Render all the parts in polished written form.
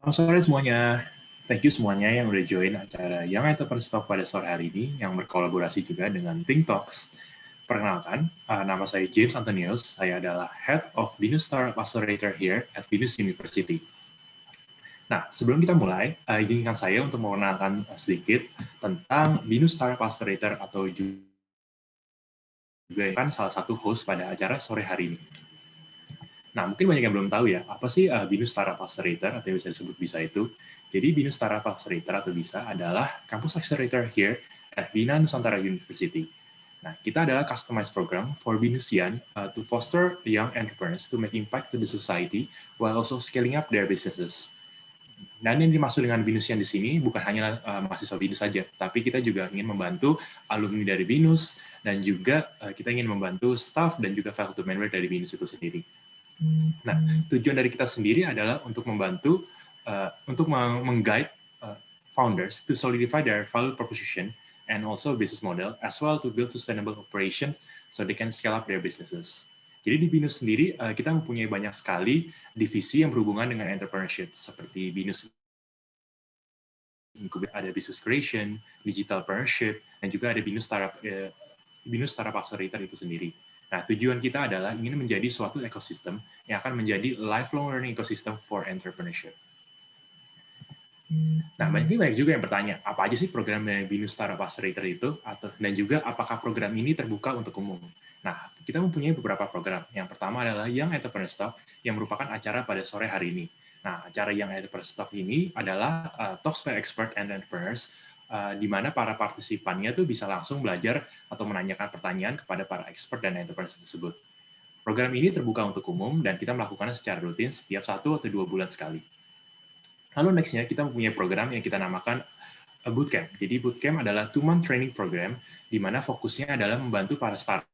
Selamat sore semuanya. Thank you semuanya yang udah join acara Young Entrepreneurs Talk pada sore hari ini yang berkolaborasi juga dengan Think Talks. Perkenalkan, nama saya James Antonius. Saya adalah Head of Binus Startup Accelerator here at Binus University. Nah, sebelum kita mulai, izinkan saya untuk mengenalkan sedikit tentang Binus Startup Accelerator atau juga kan salah satu host pada acara sore hari ini. Nah, mungkin banyak yang belum tahu ya, apa sih Binus Startup Accelerator atau yang bisa disebut BISA itu? Jadi Binus Startup Accelerator atau BISA adalah kampus accelerator here at Bina Nusantara University. Nah, kita adalah customized program for Binusian to foster young entrepreneurs to make impact to the society while also scaling up their businesses. Dan yang dimaksud dengan Binusian di sini bukan hanya mahasiswa Binus saja, tapi kita juga ingin membantu alumni dari Binus dan juga kita ingin membantu staff dan juga faculty member dari Binus itu sendiri. Nah, tujuan dari kita sendiri adalah untuk membantu, untuk meng-guide founders to solidify their value proposition and also business model, as well to build sustainable operations so they can scale up their businesses. Jadi di Binus sendiri, kita mempunyai banyak sekali divisi yang berhubungan dengan entrepreneurship, seperti Binus Incubator, ada business creation, digital partnership, dan juga ada Binus Startup Accelerator itu sendiri. Nah, tujuan kita adalah ingin menjadi suatu ekosistem yang akan menjadi lifelong learning ecosystem for entrepreneurship. Nah, banyak juga yang bertanya, apa aja sih program dari Binus Startup Accelerator itu, dan juga apakah program ini terbuka untuk umum? Nah, kita mempunyai beberapa program. Yang pertama adalah Young Entrepreneurs Talk, yang merupakan acara pada sore hari ini. Nah, acara Young Entrepreneurs Talk ini adalah talks by expert and entrepreneurs, di mana para partisipannya tuh bisa langsung belajar atau menanyakan pertanyaan kepada para expert dan entrepreneurs tersebut. Program ini terbuka untuk umum dan kita melakukannya secara rutin setiap 1 atau 2 bulan sekali. Lalu nextnya kita mempunyai program yang kita namakan Bootcamp. Jadi Bootcamp adalah 2-month training program di mana fokusnya adalah membantu para startup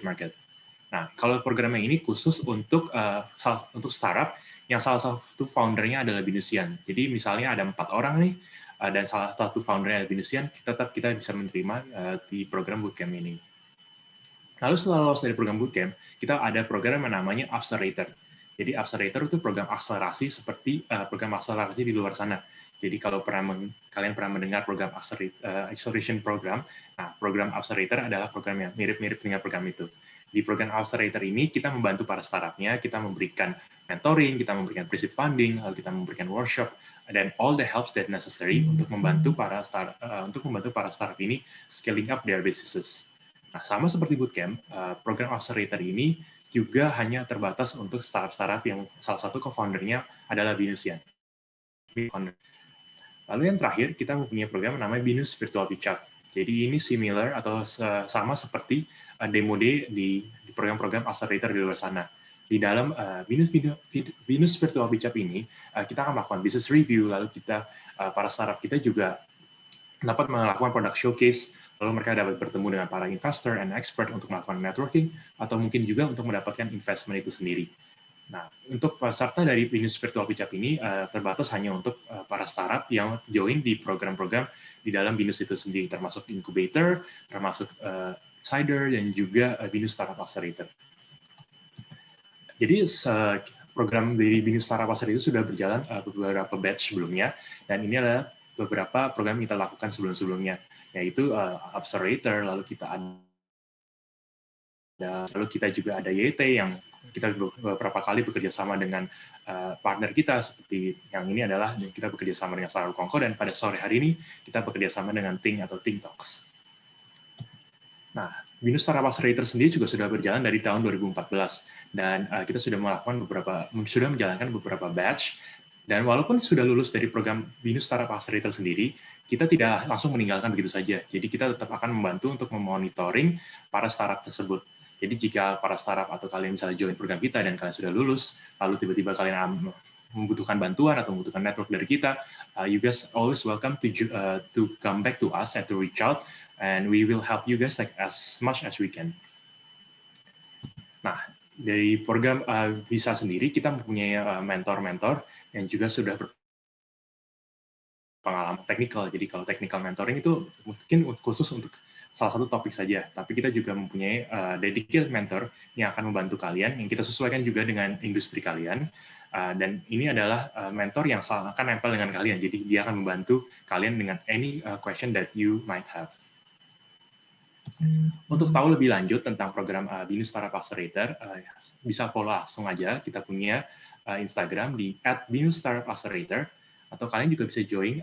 market. Nah, kalau program yang ini khusus untuk startup yang salah satu foundernya adalah Binusian. Jadi misalnya ada 4 orang nih, dan salah satu foundernya adalah Binusian, tetap kita bisa menerima di program Bootcamp ini. Lalu setelah lolos dari program Bootcamp, kita ada program yang namanya Accelerator. Jadi Accelerator itu program akselerasi seperti program akselerasi di luar sana. Jadi kalau kalian pernah mendengar program Acceleration Program, nah program Accelerator adalah program yang mirip-mirip dengan program itu. Di program Accelerator ini, kita membantu para startup-nya, kita memberikan mentoring, kita memberikan pre-seed funding, lalu kita memberikan workshop, dan all the helps that necessary untuk membantu para startup ini scaling up their businesses. Nah, sama seperti Bootcamp, program Accelerator ini juga hanya terbatas untuk startup-startup yang salah satu co-founder-nya adalah Binusian. Lalu yang terakhir, kita mempunyai program namanya Binus Virtual Pitch Up. Jadi ini similar atau sama seperti demo day di program-program Accelerator di luar sana. Di dalam Binus Virtual Pitch Up ini, kita akan melakukan business review, lalu para startup kita juga dapat melakukan product showcase, lalu mereka dapat bertemu dengan para investor and expert untuk melakukan networking, atau mungkin juga untuk mendapatkan investment itu sendiri. Nah, untuk peserta dari Binus Virtual Pitch Up ini terbatas hanya untuk para startup yang join di program-program di dalam Binus itu sendiri, termasuk incubator, termasuk Cider, dan juga Binus Startup Accelerator. Jadi program dari Binus Startup Accelerator itu sudah berjalan beberapa batch sebelumnya, dan ini adalah beberapa program yang kita lakukan sebelum-sebelumnya, yaitu Accelerator, lalu kita juga ada YT yang kita beberapa kali bekerja sama dengan partner kita, seperti yang ini adalah kita bekerja sama dengan Startup Kongko, dan pada sore hari ini kita bekerja sama dengan Think atau Think Talks. Nah, Binus Startup Accelerator sendiri juga sudah berjalan dari tahun 2014, dan kita sudah menjalankan beberapa batch, dan walaupun sudah lulus dari program Binus Startup Accelerator sendiri, kita tidak langsung meninggalkan begitu saja. Jadi kita tetap akan membantu untuk memonitoring para startup tersebut. Jadi jika para startup atau kalian misalnya join program kita dan kalian sudah lulus, lalu tiba-tiba kalian membutuhkan bantuan atau membutuhkan network dari kita, you guys always welcome to come back to us and to reach out, and we will help you guys like as much as we can. Nah, dari program BISA sendiri, kita mempunyai mentor-mentor yang juga sudah pengalaman teknikal. Jadi kalau technical mentoring itu mungkin khusus untuk salah satu topik saja, tapi kita juga mempunyai dedicated mentor yang akan membantu kalian, yang kita sesuaikan juga dengan industri kalian. Dan ini adalah mentor yang akan nempel dengan kalian, jadi dia akan membantu kalian dengan any question that you might have. Untuk tahu lebih lanjut tentang program BINUS Startup Accelerator, bisa follow langsung aja. Kita punya Instagram di @binus_startup_accelerator, atau kalian juga bisa join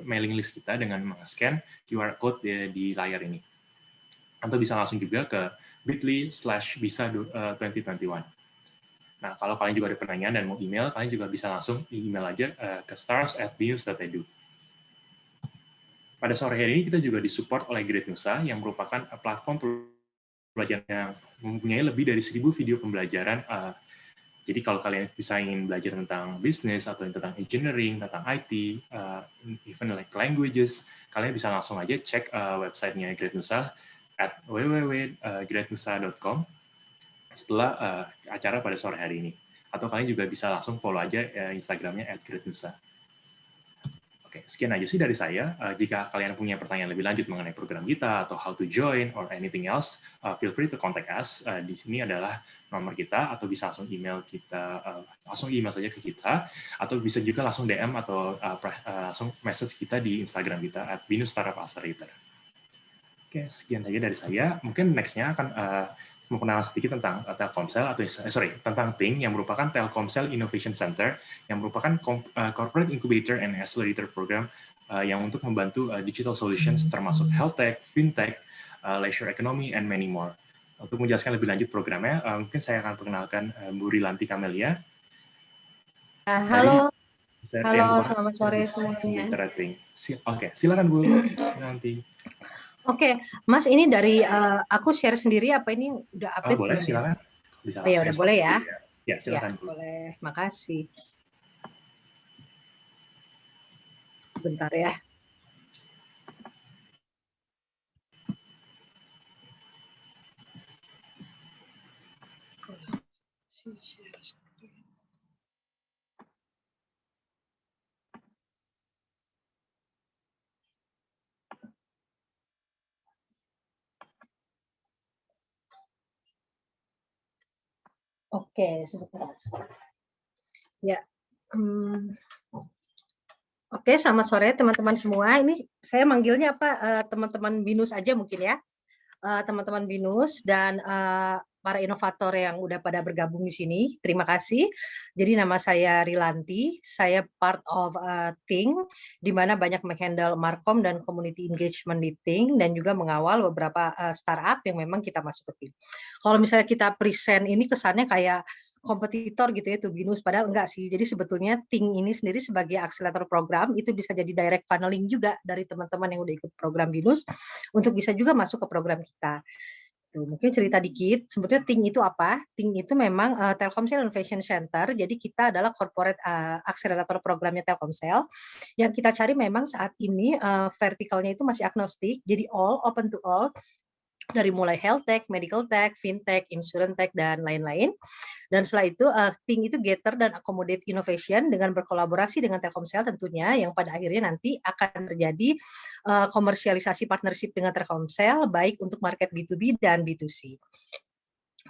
mailing list kita dengan meng-scan QR code di layar ini. Atau bisa langsung juga ke bit.ly/bisa2021. Nah, kalau kalian juga ada pertanyaan dan mau email, kalian juga bisa langsung email aja ke stars@binus.edu. Pada sore hari ini kita juga disupport oleh Great Nusa yang merupakan platform pembelajaran yang mempunyai lebih dari 1000 video pembelajaran. Jadi kalau kalian bisa ingin belajar tentang bisnis atau tentang engineering, tentang IT, even like languages, kalian bisa langsung aja cek websitenya Great Nusa at www.greatnusa.com setelah acara pada sore hari ini. Atau kalian juga bisa langsung follow aja Instagramnya @greatnusa. Oke, sekian aja sih dari saya. Jika kalian punya pertanyaan lebih lanjut mengenai program kita atau how to join or anything else, feel free to contact us. Di sini adalah nomor kita, atau bisa langsung email kita, langsung email saja ke kita, atau bisa juga langsung DM atau langsung message kita di Instagram kita @binus_startup_accelerator. Oke, sekian saja dari saya. Mungkin next-nya akan memperkenalkan sedikit tentang Telkomsel tentang TING yang merupakan Telkomsel Innovation Center yang merupakan corporate incubator and accelerator program yang untuk membantu digital solutions termasuk health tech, fintech, leisure economy, and many more. Untuk menjelaskan lebih lanjut programnya, mungkin saya akan perkenalkan Bu Rilanti Kamelia. Halo, selamat sore semuanya. Oke, silakan Bu Rilanti. Oke, Mas, ini dari aku share sendiri apa ini udah update? Boleh, silakan. Oh ya, udah boleh ya? Ya, silakan. Ya, boleh, makasih. Sebentar ya. Oke, sebentar. Ya. Oke, selamat sore teman-teman semua. Ini saya manggilnya apa? Teman-teman BINUS aja mungkin ya. Teman-teman BINUS dan para inovator yang udah pada bergabung di sini. Terima kasih. Jadi nama saya Rilanti, saya part of TING, di mana banyak menghandle markom dan community engagement di TING, dan juga mengawal beberapa startup yang memang kita masuk ke TING. Kalau misalnya kita present ini kesannya kayak kompetitor gitu ya, tuh BINUS, padahal enggak sih. Jadi sebetulnya TING ini sendiri sebagai akselerator program, itu bisa jadi direct funneling juga dari teman-teman yang udah ikut program BINUS, untuk bisa juga masuk ke program kita. Tuh, mungkin cerita dikit, sebetulnya TING itu apa? TING itu memang Telkomsel Innovation Center, jadi kita adalah corporate accelerator programnya Telkomsel, yang kita cari memang saat ini vertikalnya itu masih agnostik, jadi all, open to all, dari mulai health tech, medical tech, fintech, insurance tech, dan lain-lain. Dan setelah itu, TING itu gather dan accommodate innovation dengan berkolaborasi dengan Telkomsel tentunya, yang pada akhirnya nanti akan terjadi komersialisasi partnership dengan Telkomsel, baik untuk market B2B dan B2C.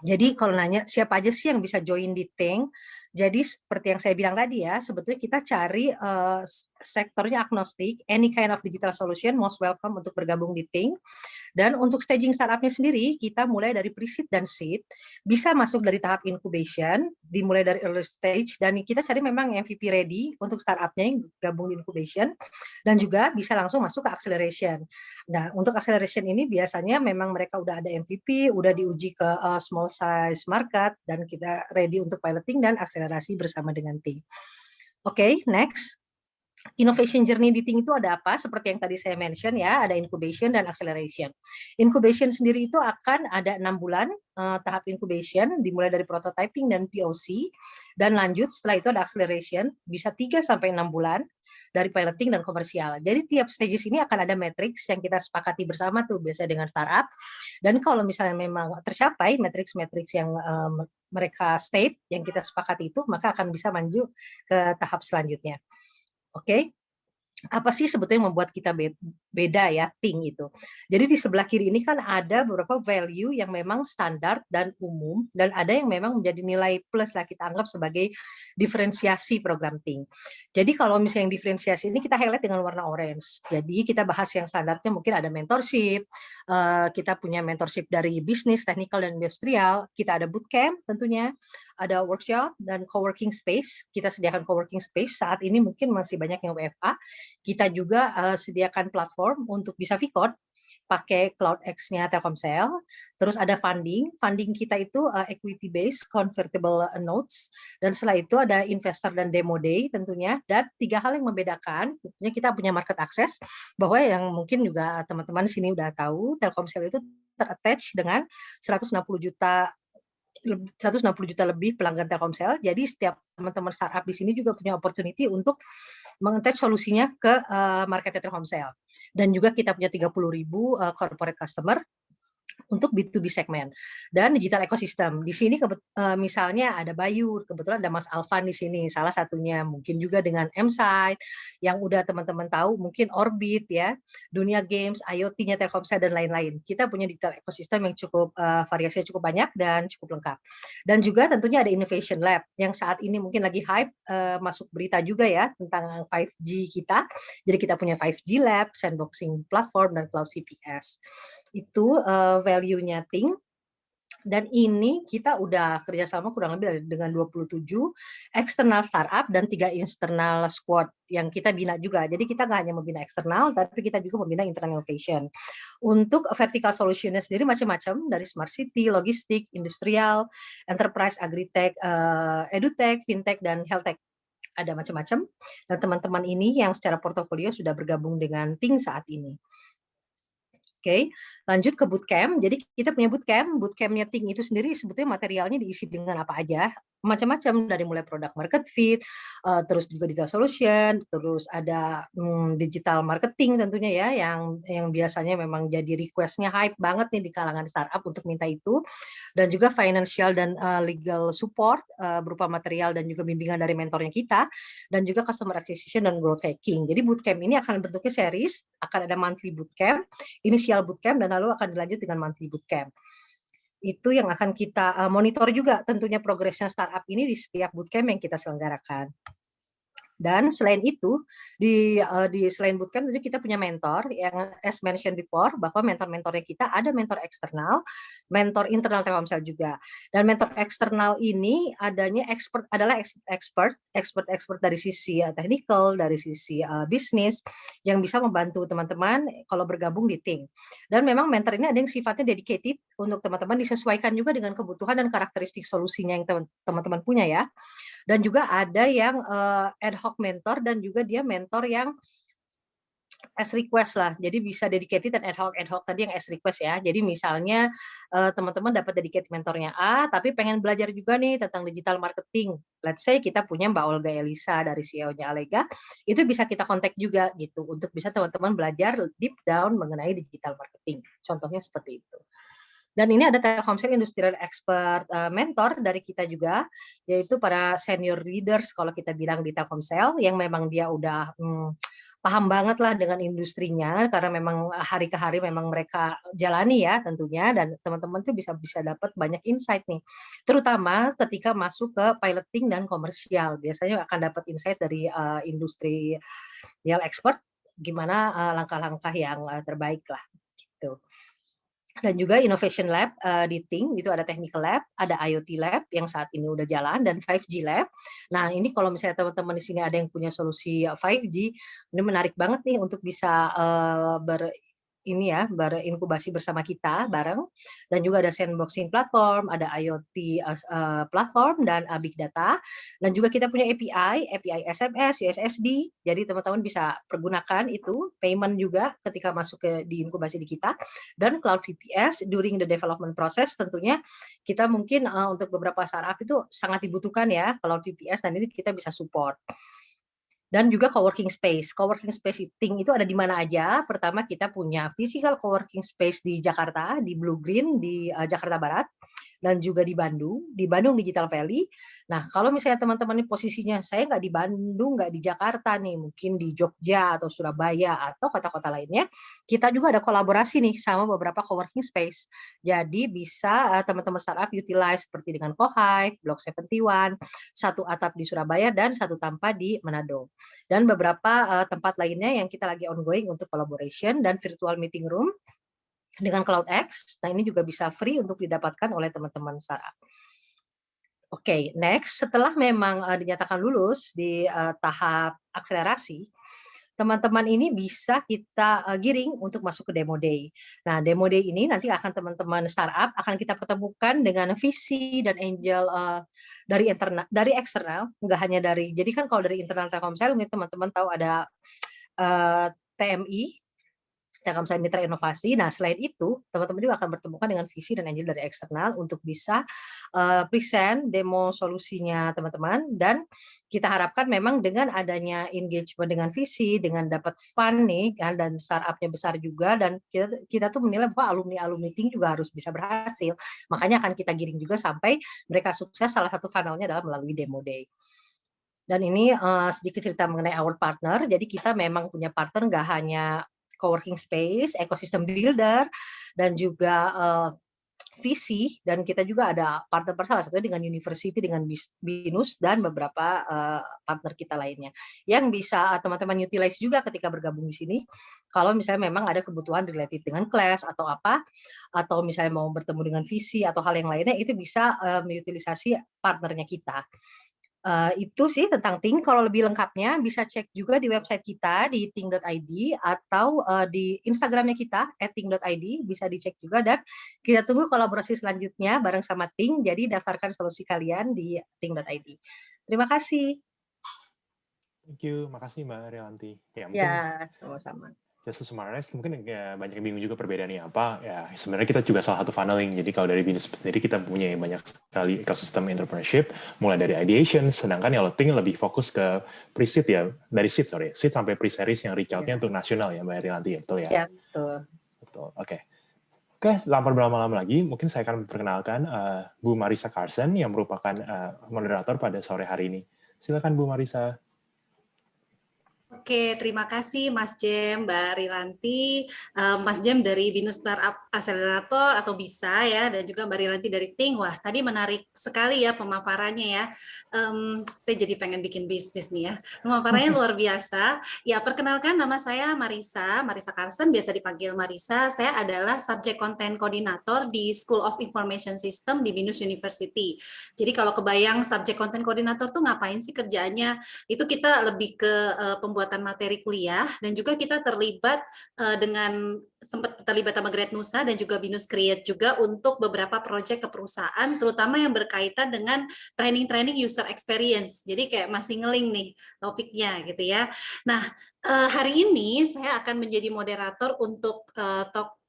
Jadi kalau nanya siapa aja sih yang bisa join di TING, jadi seperti yang saya bilang tadi ya, sebetulnya kita cari sektornya agnostik, any kind of digital solution most welcome untuk bergabung di TING. Dan untuk staging startupnya sendiri, kita mulai dari pre-seed dan seed, bisa masuk dari tahap incubation, dimulai dari early stage, dan kita cari memang MVP ready untuk startupnya yang gabung di incubation, dan juga bisa langsung masuk ke acceleration. Nah, untuk acceleration ini biasanya memang mereka udah ada MVP, udah diuji ke small size market, dan kita ready untuk piloting dan akselerasi bersama dengan tim. Oke, next. Innovation journey di TING itu ada apa? Seperti yang tadi saya mention ya, ada incubation dan acceleration. Incubation sendiri itu akan ada 6 bulan tahap incubation, dimulai dari prototyping dan POC, dan lanjut setelah itu ada acceleration, bisa 3-6 bulan dari piloting dan komersial. Jadi tiap stages ini akan ada matrix yang kita sepakati bersama tuh, biasanya dengan startup, dan kalau misalnya memang tercapai matrix-matrix yang mereka state, yang kita sepakati itu, maka akan bisa maju ke tahap selanjutnya. Oke, apa sih sebetulnya yang membuat kita beda ya, Think itu. Jadi di sebelah kiri ini kan ada beberapa value yang memang standar dan umum, dan ada yang memang menjadi nilai plus lah kita anggap sebagai diferensiasi program Think. Jadi kalau misalnya yang diferensiasi ini kita highlight dengan warna orange. Jadi kita bahas yang standarnya mungkin ada mentorship, kita punya mentorship dari bisnis, teknikal, dan industrial, kita ada bootcamp tentunya, ada workshop dan co-working space. Kita sediakan co-working space, saat ini mungkin masih banyak yang WFA. Kita juga sediakan platform untuk bisa Vicon pakai CloudX-nya Telkomsel. Terus ada funding kita itu equity based convertible notes, dan setelah itu ada investor dan demo day tentunya. Dan 3 hal yang membedakan, tentunya kita punya market access, bahwa yang mungkin juga teman-teman sini udah tahu, Telkomsel itu ter-attach dengan 160 juta 160 juta lebih pelanggan Telkomsel. Jadi setiap teman-teman startup di sini juga punya opportunity untuk meng-attach solusinya ke market Telkomsel. Dan juga kita punya 30.000 corporate customer untuk B2B segmen dan digital ekosistem. Di sini misalnya ada Bayu, kebetulan ada Mas Alvan di sini, salah satunya. Mungkin juga dengan M-Site yang udah teman-teman tahu, mungkin Orbit ya, dunia games, IoT-nya Telkomsel dan lain-lain. Kita punya digital ekosistem yang cukup variasinya cukup banyak dan cukup lengkap. Dan juga tentunya ada Innovation Lab yang saat ini mungkin lagi hype, masuk berita juga ya tentang 5G kita. Jadi kita punya 5G Lab, sandboxing platform, dan cloud VPS. Itu value-nya Think. Dan ini kita udah kerjasama kurang lebih dengan 27 eksternal startup dan 3 internal squad yang kita bina juga. Jadi kita nggak hanya membina eksternal, tapi kita juga membina internal innovation. Untuk vertical solution-nya sendiri macam-macam, dari smart city, logistik, industrial, enterprise, agritech, edutech, fintech, dan healthtech. Ada macam-macam. Dan teman-teman ini yang secara portofolio sudah bergabung dengan Think saat ini. Oke, lanjut ke bootcamp. Jadi kita punya bootcamp-nya Think itu sendiri sebetulnya materialnya diisi dengan apa aja, macam-macam, dari mulai product market fit, terus juga digital solution, terus ada digital marketing tentunya ya, yang biasanya memang jadi request-nya hype banget nih di kalangan startup untuk minta itu, dan juga financial dan legal support berupa material dan juga bimbingan dari mentornya kita, dan juga customer acquisition dan growth hacking. Jadi bootcamp ini akan bentuknya series, akan ada monthly bootcamp, initial bootcamp, dan lalu akan dilanjut dengan monthly bootcamp. Itu yang akan kita monitor juga tentunya progresnya startup ini di setiap bootcamp yang kita selenggarakan. Dan selain itu, di selain bootcamp tentu kita punya mentor yang as mentioned before, bahwa mentor-mentornya kita ada mentor eksternal, mentor internal Telkomsel juga. Dan mentor eksternal ini adalah expert dari sisi technical, dari sisi bisnis, yang bisa membantu teman-teman kalau bergabung di Think. Dan memang mentor ini ada yang sifatnya dedicated untuk teman-teman, disesuaikan juga dengan kebutuhan dan karakteristik solusinya yang teman-teman punya ya. Dan juga ada yang ad hoc mentor, dan juga dia mentor yang as request lah. Jadi bisa dedicated dan ad hoc tadi yang as request ya. Jadi misalnya teman-teman dapat dedicated mentornya A, tapi pengen belajar juga nih tentang digital marketing. Let's say kita punya Mbak Olga Elisa dari CEO-nya Alega, itu bisa kita kontak juga gitu untuk bisa teman-teman belajar deep down mengenai digital marketing. Contohnya seperti itu. Dan ini ada Telkomsel Industrial Expert Mentor dari kita juga, yaitu para senior leaders kalau kita bilang di Telkomsel, yang memang dia udah paham banget lah dengan industrinya, karena memang hari ke hari memang mereka jalani ya tentunya, dan teman-teman tuh bisa dapat banyak insight nih, terutama ketika masuk ke piloting dan komersial. Biasanya akan dapat insight dari industri real expert, gimana langkah-langkah yang terbaik lah gitu. Dan juga Innovation Lab di Think, itu ada Technical Lab, ada IoT Lab yang saat ini udah jalan, dan 5G Lab. Nah, ini kalau misalnya teman-teman di sini ada yang punya solusi 5G, ini menarik banget nih untuk bisa berinkubasi bersama kita bareng. Dan juga ada sandboxing platform, ada IoT platform, dan big data. Dan juga kita punya API SMS, USSD. Jadi teman-teman bisa pergunakan itu, payment juga ketika masuk di inkubasi di kita. Dan cloud VPS during the development process, tentunya kita mungkin untuk beberapa startup itu sangat dibutuhkan ya cloud VPS, dan ini kita bisa support. Dan juga coworking space. Coworking space Think itu ada di mana aja. Pertama kita punya physical coworking space di Jakarta, di Blue Green di Jakarta Barat. dan juga di Bandung Digital Valley. Nah, kalau misalnya teman-teman ini posisinya saya nggak di Bandung, nggak di Jakarta nih, mungkin di Jogja atau Surabaya atau kota-kota lainnya, kita juga ada kolaborasi nih sama beberapa coworking space. Jadi bisa teman-teman startup utilize seperti dengan Cohive, Block 71, satu atap di Surabaya dan satu tanpa di Manado. Dan beberapa tempat lainnya yang kita lagi ongoing untuk collaboration dan virtual meeting room dengan CloudX. Nah, ini juga bisa free untuk didapatkan oleh teman-teman startup. Oke, next, setelah memang dinyatakan lulus di tahap akselerasi, teman-teman ini bisa kita giring untuk masuk ke demo day. Nah, demo day ini nanti akan teman-teman startup akan kita pertemukan dengan visi dan angel dari internal, dari eksternal, nggak hanya dari. Jadi kan kalau dari internal Telkomsel, mungkin teman-teman tahu ada TMI, Telkomsel Mitra Inovasi. Nah, selain itu, teman-teman juga akan bertemukan dengan visi dan angel dari eksternal untuk bisa present demo solusinya teman-teman. Dan kita harapkan memang dengan adanya engagement dengan visi, dengan dapat fund nih kan, dan startupnya besar juga, dan kita tuh menilai bahwa alumni meeting juga harus bisa berhasil. Makanya akan kita giring juga sampai mereka sukses. Salah satu funnelnya adalah melalui demo day. Dan ini sedikit cerita mengenai our partner. Jadi kita memang punya partner nggak hanya coworking space, ecosystem builder, dan juga visi, dan kita juga ada partner salah satunya dengan university, dengan BINUS, dan beberapa partner kita lainnya yang bisa teman-teman utilize juga ketika bergabung di sini. Kalau misalnya memang ada kebutuhan related dengan kelas atau apa, atau misalnya mau bertemu dengan visi atau hal yang lainnya, itu bisa mengutilisasi partnernya kita. Itu sih tentang Ting. Kalau lebih lengkapnya bisa cek juga di website kita di ting.id atau di Instagramnya kita @ting.id, bisa dicek juga, dan kita tunggu kolaborasi selanjutnya bareng sama Ting. Jadi daftarkan solusi kalian di ting.id. Terima kasih. Thank you, makasih Mbak Rianti. Ya mungkin Ya, sama-sama. just to summarize, mungkin ya, banyak yang bingung juga perbedaannya apa. Ya sebenarnya kita juga salah satu funneling. Jadi kalau dari BINUS sendiri kita punya banyak sekali ekosistem entrepreneurship, mulai dari ideation, sedangkan kalau Ting lebih fokus ke pre-seed ya, dari seed sampai pre-series yang reach out-nya untuk nasional ya Mbak Rianti, betul ya? Ya, betul. Betul, oke. Oke, tanpa berlama-lama lagi, mungkin saya akan memperkenalkan Bu Marisa Carson yang merupakan moderator pada sore hari ini. Silakan Bu Marisa. Oke, terima kasih Mas Jem, Mbak Rilanti, Mas Jem dari BINUS Startup Accelerator atau BISA ya, dan juga Mbak Rilanti dari Ting. Wah, tadi menarik sekali ya pemaparannya ya. Saya jadi pengen bikin bisnis nih ya. Pemaparannya luar biasa. Ya, perkenalkan nama saya Marisa Carson, biasa dipanggil Marisa. Saya adalah Subject Content Coordinator di School of Information System di BINUS University. Jadi kalau kebayang Subject Content Coordinator tuh ngapain sih kerjaannya? Itu kita lebih ke pembuatan materi kuliah, dan juga kita terlibat sempat terlibat sama Great Nusa dan juga BINUS Create juga untuk beberapa proyek ke perusahaan, terutama yang berkaitan dengan training user experience. Jadi kayak masih ngeling nih topiknya gitu ya. Nah, hari ini saya akan menjadi moderator untuk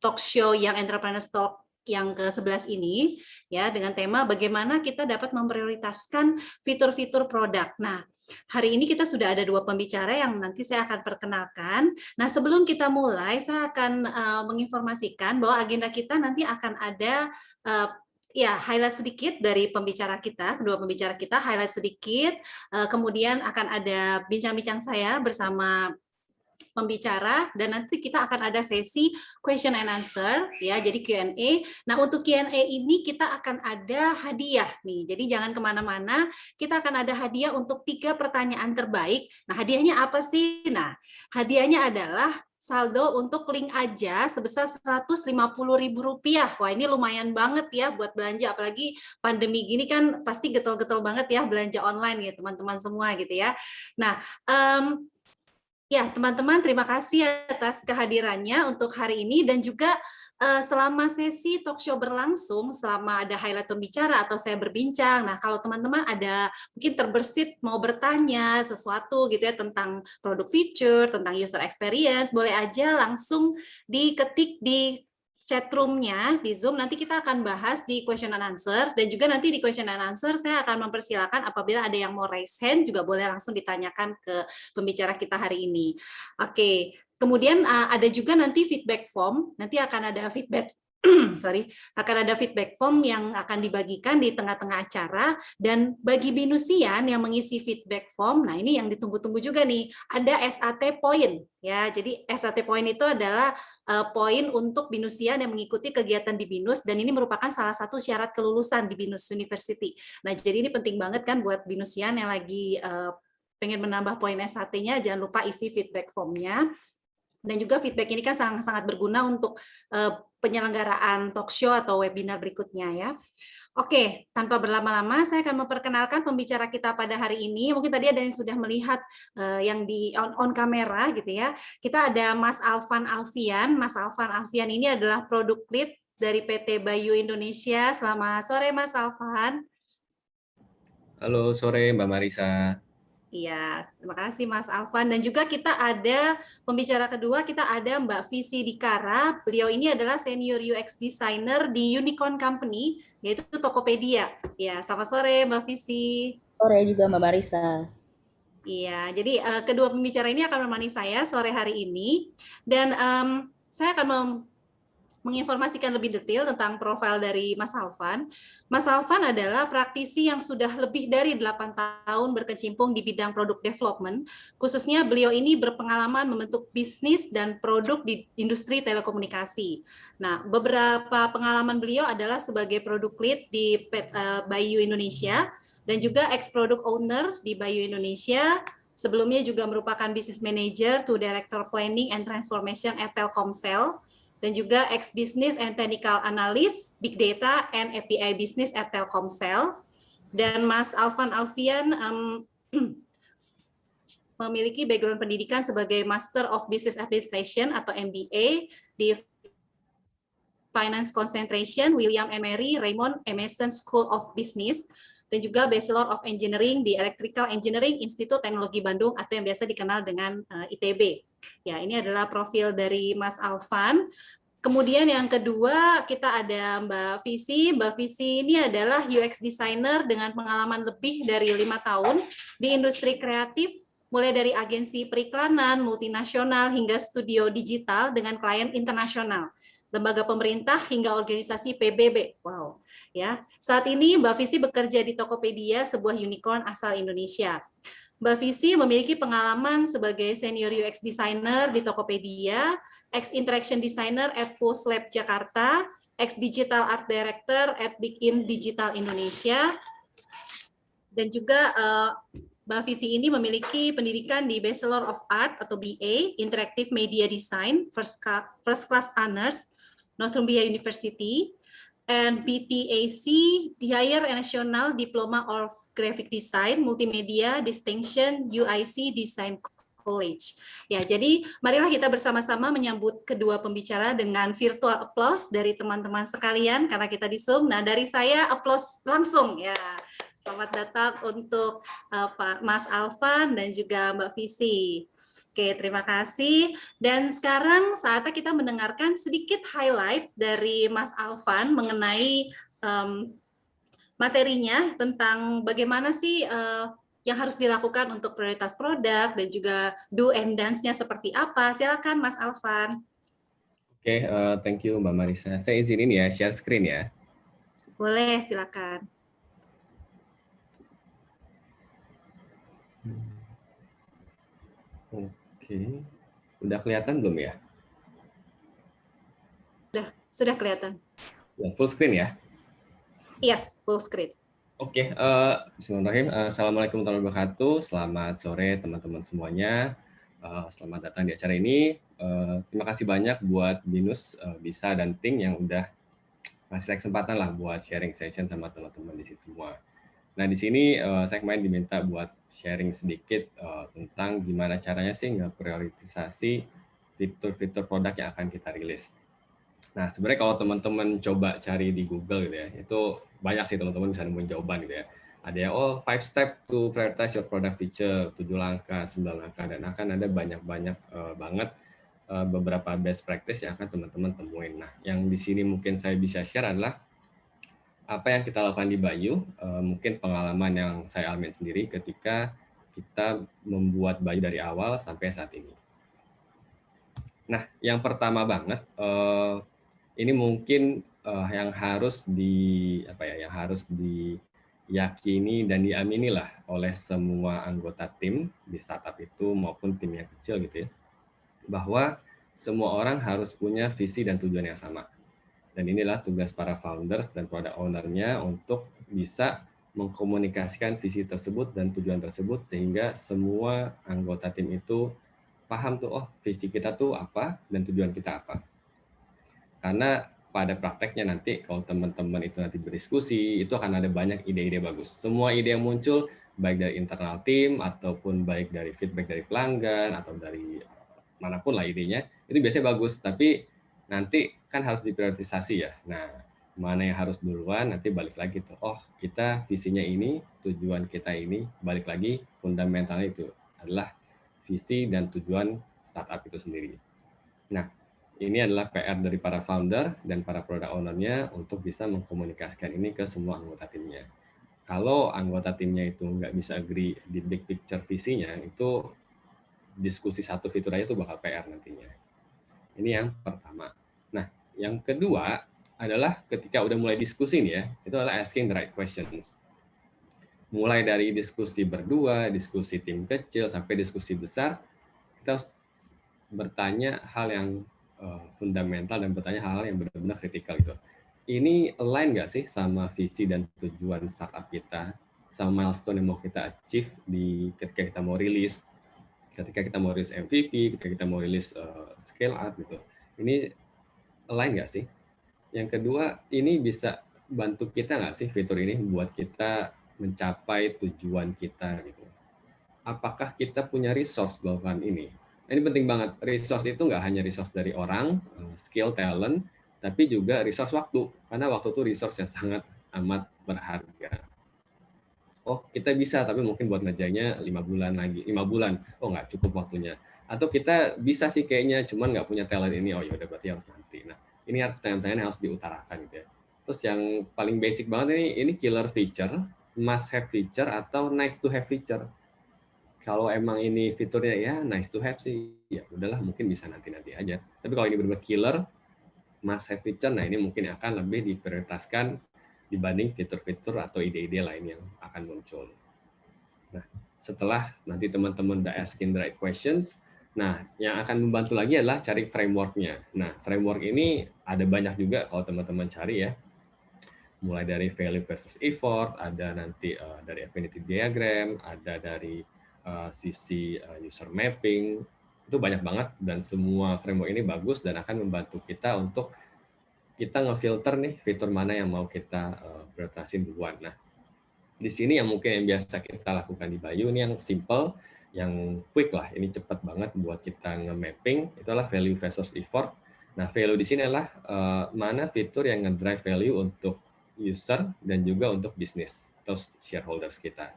talk show Young Entrepreneurs Talk yang ke-11 ini ya, dengan tema bagaimana kita dapat memprioritaskan fitur-fitur produk. Nah, hari ini kita sudah ada 2 pembicara yang nanti saya akan perkenalkan. Nah, sebelum kita mulai, saya akan menginformasikan bahwa agenda kita nanti akan ada ya, highlight sedikit dari pembicara kita, kedua pembicara kita, highlight sedikit, kemudian akan ada bincang-bincang saya bersama pembicara, dan nanti kita akan ada sesi question and answer ya, jadi Q&A. Nah, untuk Q&A ini kita akan ada hadiah nih, jadi jangan kemana-mana, kita akan ada hadiah untuk 3 pertanyaan terbaik. Nah, hadiahnya apa sih? Nah, hadiahnya adalah saldo untuk link aja sebesar Rp150.000. Wah, ini lumayan banget ya buat belanja, apalagi pandemi gini kan pasti getol-getol banget ya belanja online ya teman-teman semua gitu ya. Nah, ya, teman-teman, terima kasih atas kehadirannya untuk hari ini, dan juga selama sesi talk show berlangsung, selama ada highlight pembicara atau saya berbincang, nah kalau teman-teman ada mungkin terbersit mau bertanya sesuatu gitu ya tentang produk feature, tentang user experience, boleh aja langsung diketik di chat room-nya di Zoom. Nanti kita akan bahas di question and answer, dan juga nanti di question and answer saya akan mempersilakan apabila ada yang mau raise hand juga boleh langsung ditanyakan ke pembicara kita hari ini. Oke, kemudian ada juga nanti feedback form, nanti akan ada feedback sorry, akan ada feedback form yang akan dibagikan di tengah-tengah acara, dan bagi binusian yang mengisi feedback form, nah ini yang ditunggu-tunggu juga nih, ada SAT point ya. Jadi SAT point itu adalah poin untuk binusian yang mengikuti kegiatan di BINUS, dan ini merupakan salah satu syarat kelulusan di BINUS University. Nah, jadi ini penting banget kan buat binusian yang lagi pengen menambah poin SAT-nya, jangan lupa isi feedback form-nya. Dan juga feedback ini kan sangat-sangat berguna untuk penyelenggaraan talk show atau webinar berikutnya ya. Oke, tanpa berlama-lama saya akan memperkenalkan pembicara kita pada hari ini. Mungkin tadi ada yang sudah melihat yang di on kamera gitu ya. Kita ada Mas Alvan Alfian. Mas Alvan Alfian ini adalah product lead dari PT Bayu Indonesia. Selamat sore Mas Alvan. Halo sore Mbak Marisa. Iya, terima kasih Mas Alvan. Dan juga kita ada pembicara kedua, kita ada Mbak Visi Dikara. Beliau ini adalah Senior UX Designer di Unicorn Company, yaitu Tokopedia. Ya, selamat sore Mbak Visi. Sore juga Mbak Marisa. Iya, jadi kedua pembicara ini akan menemani saya sore hari ini. Dan saya akan menginformasikan lebih detail tentang profil dari Mas Alvan. Mas Alvan adalah praktisi yang sudah lebih dari 8 tahun berkecimpung di bidang product development. Khususnya beliau ini berpengalaman membentuk bisnis dan produk di industri telekomunikasi. Nah, beberapa pengalaman beliau adalah sebagai product lead di Bayu Indonesia dan juga ex-product owner di Bayu Indonesia. Sebelumnya juga merupakan business manager to director planning and transformation at Telkomsel, dan juga ex-business and technical analyst, big data, and API business at Telkomsel. Dan Mas Alvan Alfian memiliki background pendidikan sebagai Master of Business Administration atau MBA di Finance Concentration, William & Mary Raymond Emerson School of Business, dan juga Bachelor of Engineering di Electrical Engineering Institut Teknologi Bandung atau yang biasa dikenal dengan ITB. Ya, ini adalah profil dari Mas Alvan. Kemudian yang kedua kita ada Mbak Visi. Mbak Visi ini adalah UX designer dengan pengalaman lebih dari 5 tahun di industri kreatif, mulai dari agensi periklanan multinasional hingga studio digital dengan klien internasional, lembaga pemerintah hingga organisasi PBB. Wow, ya. Saat ini Mbak Visi bekerja di Tokopedia, sebuah unicorn asal Indonesia. Mbak Visi memiliki pengalaman sebagai senior UX designer di Tokopedia, ex-interaction designer at Post Lab Jakarta, ex-digital art director at Begin Digital Indonesia, dan juga Mbak Visi ini memiliki pendidikan di Bachelor of Art atau BA, Interactive Media Design, First Class Honors, Northumbria University, and BTAC, the Higher National Diploma of Graphic Design, Multimedia Distinction, UIC Design College. Ya, jadi marilah kita bersama-sama menyambut kedua pembicara dengan virtual applause dari teman-teman sekalian karena kita di Zoom. Nah, dari saya applause langsung ya. Selamat datang untuk Pak Mas Alvan dan juga Mbak Visi. Oke, terima kasih. Dan sekarang saatnya kita mendengarkan sedikit highlight dari Mas Alvan mengenai materinya tentang bagaimana sih yang harus dilakukan untuk prioritas produk dan juga do and dance-nya seperti apa. Silakan Mas Alvan. Oke, thank you Mbak Marisa. Saya izinin ya share screen ya. Boleh, silakan. Oke, udah kelihatan belum ya? Sudah kelihatan. Ya, full screen ya? Yes, full screen. Oke, bismillahirrahmanirrahim. Assalamualaikum warahmatullahi wabarakatuh. Selamat sore teman-teman semuanya. Selamat datang di acara ini. Terima kasih banyak buat BINUS, Bisa, dan Ting yang udah ngasih kesempatan lah buat sharing session sama teman-teman di sini semua. Nah, di sini saya kemarin diminta buat sharing sedikit tentang gimana caranya sih nge-prioritisasi fitur-fitur produk yang akan kita rilis. Nah, sebenarnya kalau teman-teman coba cari di Google gitu ya, itu banyak sih teman-teman bisa nemuin jawaban gitu ya. Ada yang 5 step to prioritize your product feature, 7 langkah, 9 langkah, dan akan ada banyak-banyak banget beberapa best practice yang akan teman-teman temuin. Nah, yang di sini mungkin saya bisa share adalah apa yang kita lakukan di Bayu, mungkin pengalaman yang saya alami sendiri ketika kita membuat Bayu dari awal sampai saat ini. Nah, yang pertama banget, Ini mungkin yang harus yang harus diyakini dan diamini lah oleh semua anggota tim di startup itu maupun tim yang kecil gitu ya, bahwa semua orang harus punya visi dan tujuan yang sama. Dan inilah tugas para founders dan product owner-nya untuk bisa mengkomunikasikan visi tersebut dan tujuan tersebut sehingga semua anggota tim itu paham tuh, oh visi kita tuh apa dan tujuan kita apa. Karena pada prakteknya nanti kalau teman-teman itu nanti berdiskusi, itu akan ada banyak ide-ide bagus. Semua ide yang muncul, baik dari internal tim, ataupun baik dari feedback dari pelanggan, atau dari manapun lah idenya, itu biasanya bagus. Tapi nanti kan harus diprioritisasi ya. Nah, mana yang harus duluan, nanti balik lagi tuh. Oh, kita visinya ini, tujuan kita ini, balik lagi, fundamentalnya itu adalah visi dan tujuan startup itu sendiri. Nah, ini adalah PR dari para founder dan para product owner-nya untuk bisa mengkomunikasikan ini ke semua anggota timnya. Kalau anggota timnya itu nggak bisa agree di big picture visinya, itu diskusi satu fitur aja itu bakal PR nantinya. Ini yang pertama. Nah, yang kedua adalah ketika udah mulai diskusi nih ya, itu adalah asking the right questions. Mulai dari diskusi berdua, diskusi tim kecil, sampai diskusi besar, kita harus bertanya hal yang fundamental dan bertanya hal-hal yang benar-benar kritikal gitu. Ini align nggak sih sama visi dan tujuan startup kita, sama milestone yang mau kita achieve ketika kita mau rilis, ketika kita mau rilis MVP, ketika kita mau rilis scale up gitu. Ini align nggak sih? Yang kedua, ini bisa bantu kita nggak sih fitur ini buat kita mencapai tujuan kita gitu. Apakah kita punya resource melakukan ini? Ini penting banget. Resource itu nggak hanya resource dari orang, skill, talent, tapi juga resource waktu. Karena waktu itu resource yang sangat amat berharga. Oh, kita bisa, tapi mungkin buat ngerjainnya 5 bulan lagi. 5 bulan, oh nggak cukup waktunya. Atau kita bisa sih kayaknya, cuman nggak punya talent ini, oh yaudah berarti harus nanti. Nah, ini pertanyaan-pertanyaan yang harus diutarakan gitu ya. Terus yang paling basic banget ini killer feature, must have feature, atau nice to have feature. Kalau emang ini fiturnya ya nice to have sih, ya udahlah mungkin bisa nanti-nanti aja. Tapi kalau ini benar-benar killer, must have feature, nah ini mungkin akan lebih diprioritaskan dibanding fitur-fitur atau ide-ide lain yang akan muncul. Nah, setelah nanti teman-teman udah asking the right questions, nah yang akan membantu lagi adalah cari framework-nya. Nah, framework ini ada banyak juga kalau teman-teman cari ya. Mulai dari value versus effort, ada nanti dari affinity diagram, ada dari sisi user mapping, itu banyak banget dan semua framework ini bagus dan akan membantu kita untuk kita ngefilter nih fitur mana yang mau kita prioritasin duluan. Nah, di sini yang mungkin yang biasa kita lakukan di Bayu ini yang simple, yang quick lah, ini cepat banget buat kita nge-mapping, itu adalah value versus effort. Nah, value di sini adalah mana fitur yang nge-drive value untuk user dan juga untuk bisnis atau shareholders kita.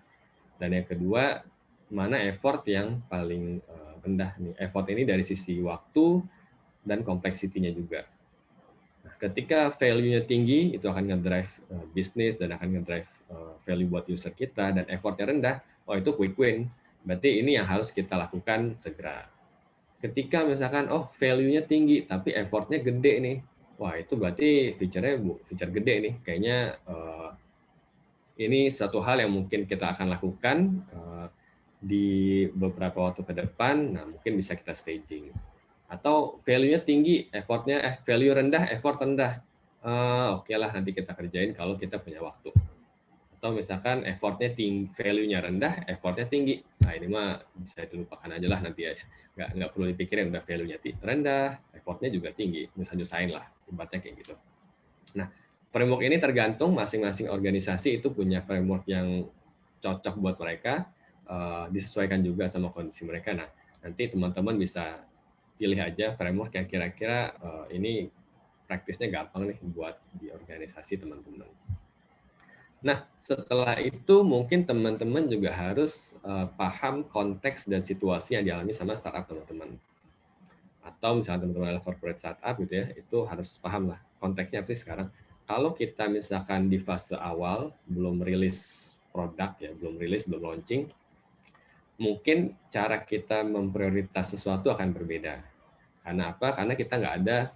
Dan yang kedua, mana effort yang paling rendah nih. Effort ini dari sisi waktu dan kompleksitinya juga. Nah, ketika value-nya tinggi, itu akan nge-drive bisnis dan akan nge-drive value buat user kita, dan effort-nya rendah, oh itu quick win. Berarti ini yang harus kita lakukan segera. Ketika misalkan, oh value-nya tinggi, tapi effort-nya gede nih, wah itu berarti feature gede nih. Kayaknya ini satu hal yang mungkin kita akan lakukan di beberapa waktu ke depan, nah mungkin bisa kita staging. Atau value-nya tinggi, value rendah, effort rendah. Oke lah nanti kita kerjain kalau kita punya waktu. Atau misalkan effortnya tinggi, value-nya rendah, effortnya tinggi. Nah ini mah bisa dilupakan aja lah nanti ya. Nggak perlu dipikirin, udah value-nya rendah, effortnya juga tinggi. Nyusahin lah, ibaratnya kayak gitu. Nah, framework ini tergantung masing-masing organisasi itu punya framework yang cocok buat mereka, disesuaikan juga sama kondisi mereka. Nah, nanti teman-teman bisa pilih aja framework yang kira-kira ini praktisnya gampang nih buat di organisasi teman-teman. Nah, setelah itu mungkin teman-teman juga harus paham konteks dan situasi yang dialami sama startup teman-teman. Atau misalnya teman-teman adalah corporate startup gitu ya, itu harus paham lah konteksnya apa sih sekarang. Kalau kita misalkan di fase awal, belum rilis produk ya, belum launching, mungkin cara kita memprioritas sesuatu akan berbeda. Karena apa? Karena kita nggak ada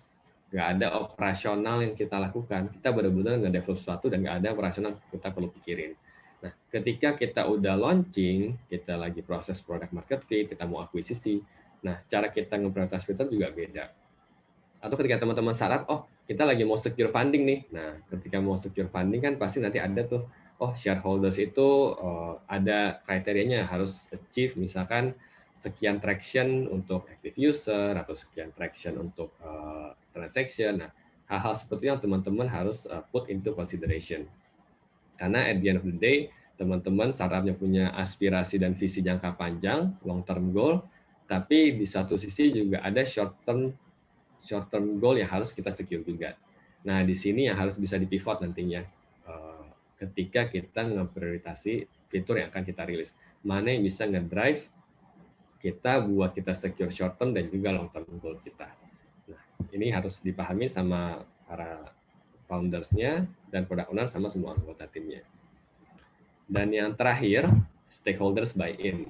nggak ada operasional yang kita lakukan. Kita benar-benar nge-develop sesuatu dan nggak ada operasional kita perlu pikirin. Nah, ketika kita udah launching, kita lagi proses product market fit, kita mau akuisisi, nah cara kita nge-prioritize fitur juga beda. Atau ketika teman-teman startup, oh kita lagi mau secure funding nih. Nah, ketika mau secure funding kan pasti nanti ada tuh, oh shareholders itu ada kriterianya harus achieve misalkan sekian traction untuk active user atau sekian traction untuk transaction. Nah, hal-hal seperti itu yang teman-teman harus put into consideration. Karena at the end of the day, teman-teman startupnya punya aspirasi dan visi jangka panjang, long term goal, tapi di satu sisi juga ada short term goal yang harus kita secure juga. Nah, di sini yang harus bisa dipivot nantinya ketika kita ngeprioritasi fitur yang akan kita rilis. Mana yang bisa ngedrive kita buat kita secure short term dan juga long term goal kita. Nah, ini harus dipahami sama para founders-nya dan product owner sama semua anggota timnya. Dan yang terakhir, stakeholders buy-in.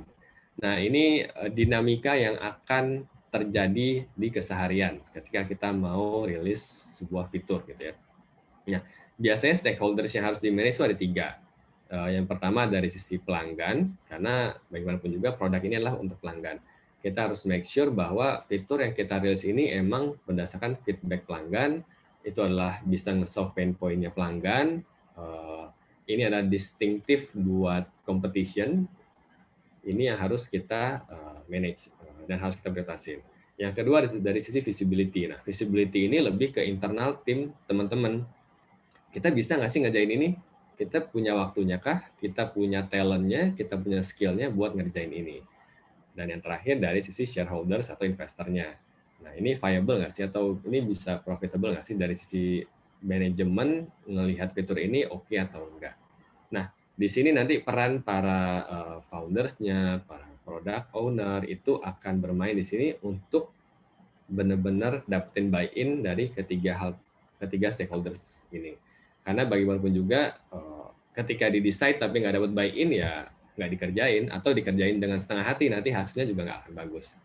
Nah, ini dinamika yang akan terjadi di keseharian ketika kita mau rilis sebuah fitur gitu ya. Nah, biasanya stakeholders yang harus di-manage itu ada 3. Yang pertama dari sisi pelanggan, karena bagaimanapun juga produk ini adalah untuk pelanggan. Kita harus make sure bahwa fitur yang kita rilis ini emang berdasarkan feedback pelanggan, itu adalah bisa nge-solve pain point-nya pelanggan, ini adalah distinctive buat competition, ini yang harus kita manage dan harus kita prioritasin. Yang kedua dari sisi visibility. Nah, visibility ini lebih ke internal tim teman-teman. Kita bisa nggak sih ngerjain ini? Kita punya waktunya kah? Kita punya talentnya, kita punya skillnya buat ngerjain ini. Dan yang terakhir dari sisi shareholders atau investornya. Nah, ini viable nggak sih? Atau ini bisa profitable nggak sih dari sisi manajemen ngelihat fitur ini oke atau enggak? Nah, di sini nanti peran para founders-nya, para product owner itu akan bermain di sini untuk benar-benar dapetin buy-in dari ketiga stakeholders ini. Karena bagaimanapun juga ketika di-decide tapi nggak dapat buy-in ya nggak dikerjain atau dikerjain dengan setengah hati, nanti hasilnya juga nggak akan bagus.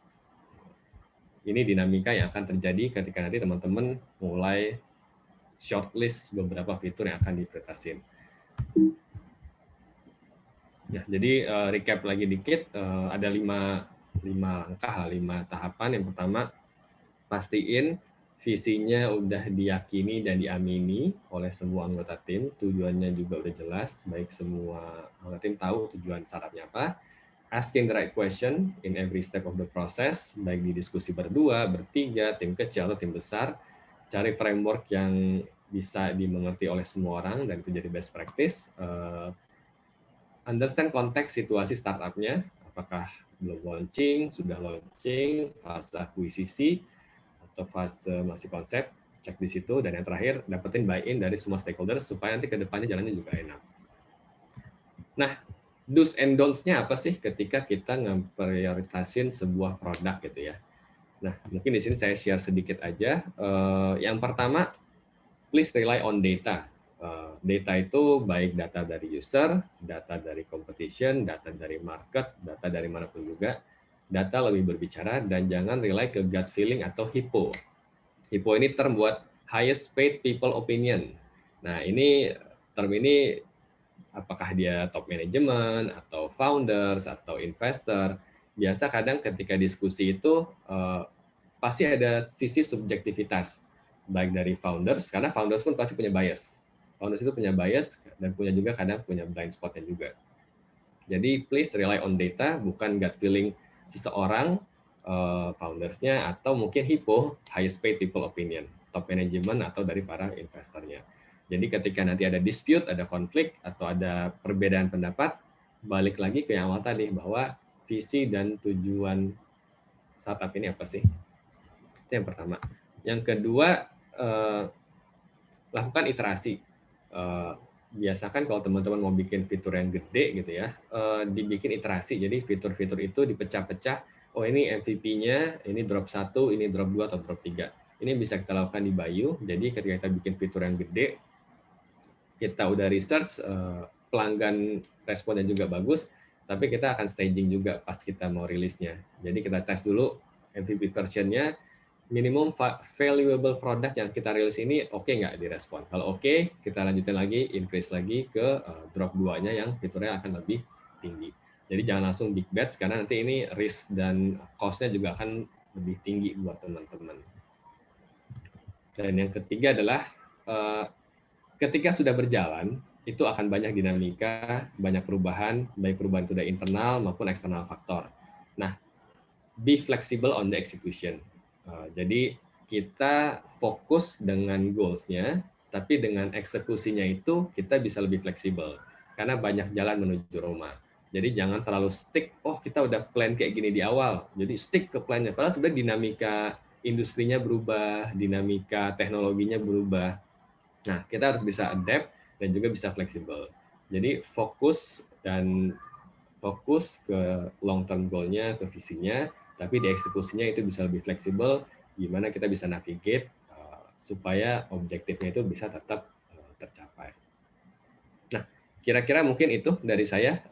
Ini dinamika yang akan terjadi ketika nanti teman-teman mulai shortlist beberapa fitur yang akan diprioritasin. Ya, jadi recap lagi dikit, ada 5 langkah, 5 tahapan. Yang pertama, pastiin visinya udah diyakini dan diamini oleh semua anggota tim, tujuannya juga udah jelas, baik semua anggota tim tahu tujuan startupnya apa, asking the right question in every step of the process, baik di diskusi berdua, bertiga, tim kecil atau tim besar, cari framework yang bisa dimengerti oleh semua orang dan itu jadi best practice, understand konteks situasi startupnya, apakah belum launching, sudah launching, fase akuisisi, atau fase masih konsep, cek di situ, dan yang terakhir dapetin buy-in dari semua stakeholders supaya nanti ke depannya jalannya juga enak. Nah, do's and don'ts-nya apa sih ketika kita ngeprioritasin sebuah produk gitu ya. Nah, mungkin di sini saya share sedikit aja. Yang pertama, please rely on data. Data itu baik data dari user, data dari competition, data dari market, data dari manapun juga. Data lebih berbicara dan jangan rely ke gut feeling atau HIPPO. HIPPO ini term buat highest paid people opinion. Nah, ini term ini apakah dia top management atau founders atau investor. Biasa kadang ketika diskusi itu pasti ada sisi subjektivitas baik dari founders, karena founders pun pasti punya bias. Founders itu punya bias dan punya juga kadang punya blind spotnya juga. Jadi please rely on data, bukan gut feeling seseorang, founders-nya, atau mungkin HIPPO, highest paid people opinion, top management atau dari para investornya. Jadi ketika nanti ada dispute, ada konflik, atau ada perbedaan pendapat, balik lagi ke yang awal tadi, bahwa visi dan tujuan startup ini apa sih? Itu yang pertama. Yang kedua, lakukan iterasi. Biasakan kalau teman-teman mau bikin fitur yang gede gitu ya, dibikin iterasi. Jadi fitur-fitur itu dipecah-pecah. Oh ini MVP-nya, ini drop 1, ini drop 2 atau drop 3. Ini bisa kita lakukan di Bayu. Jadi ketika kita bikin fitur yang gede, kita udah research, pelanggan responnya juga bagus, tapi kita akan staging juga pas kita mau rilisnya. Jadi kita tes dulu MVP versionnya, valuable product yang kita rilis ini oke nggak direspon. Kalau oke, kita lanjutin lagi, increase lagi ke drop 2-nya yang fiturnya akan lebih tinggi. Jadi jangan langsung big bets karena nanti ini risk dan cost-nya juga akan lebih tinggi buat teman-teman. Dan yang ketiga adalah ketika sudah berjalan, itu akan banyak dinamika, banyak perubahan, baik perubahan itu dari internal maupun eksternal faktor. Nah, be flexible on the execution. Jadi kita fokus dengan goals-nya, tapi dengan eksekusinya itu kita bisa lebih fleksibel karena banyak jalan menuju Roma. Jadi jangan terlalu stick, oh kita udah plan kayak gini di awal, jadi stick ke plan-nya. Padahal sebenarnya dinamika industrinya berubah, dinamika teknologinya berubah. Nah, kita harus bisa adapt dan juga bisa fleksibel. Jadi fokus ke long term goal-nya, ke visinya, tapi di eksekusinya itu bisa lebih fleksibel, gimana kita bisa navigate supaya objektifnya itu bisa tetap tercapai. Nah, kira-kira mungkin itu dari saya,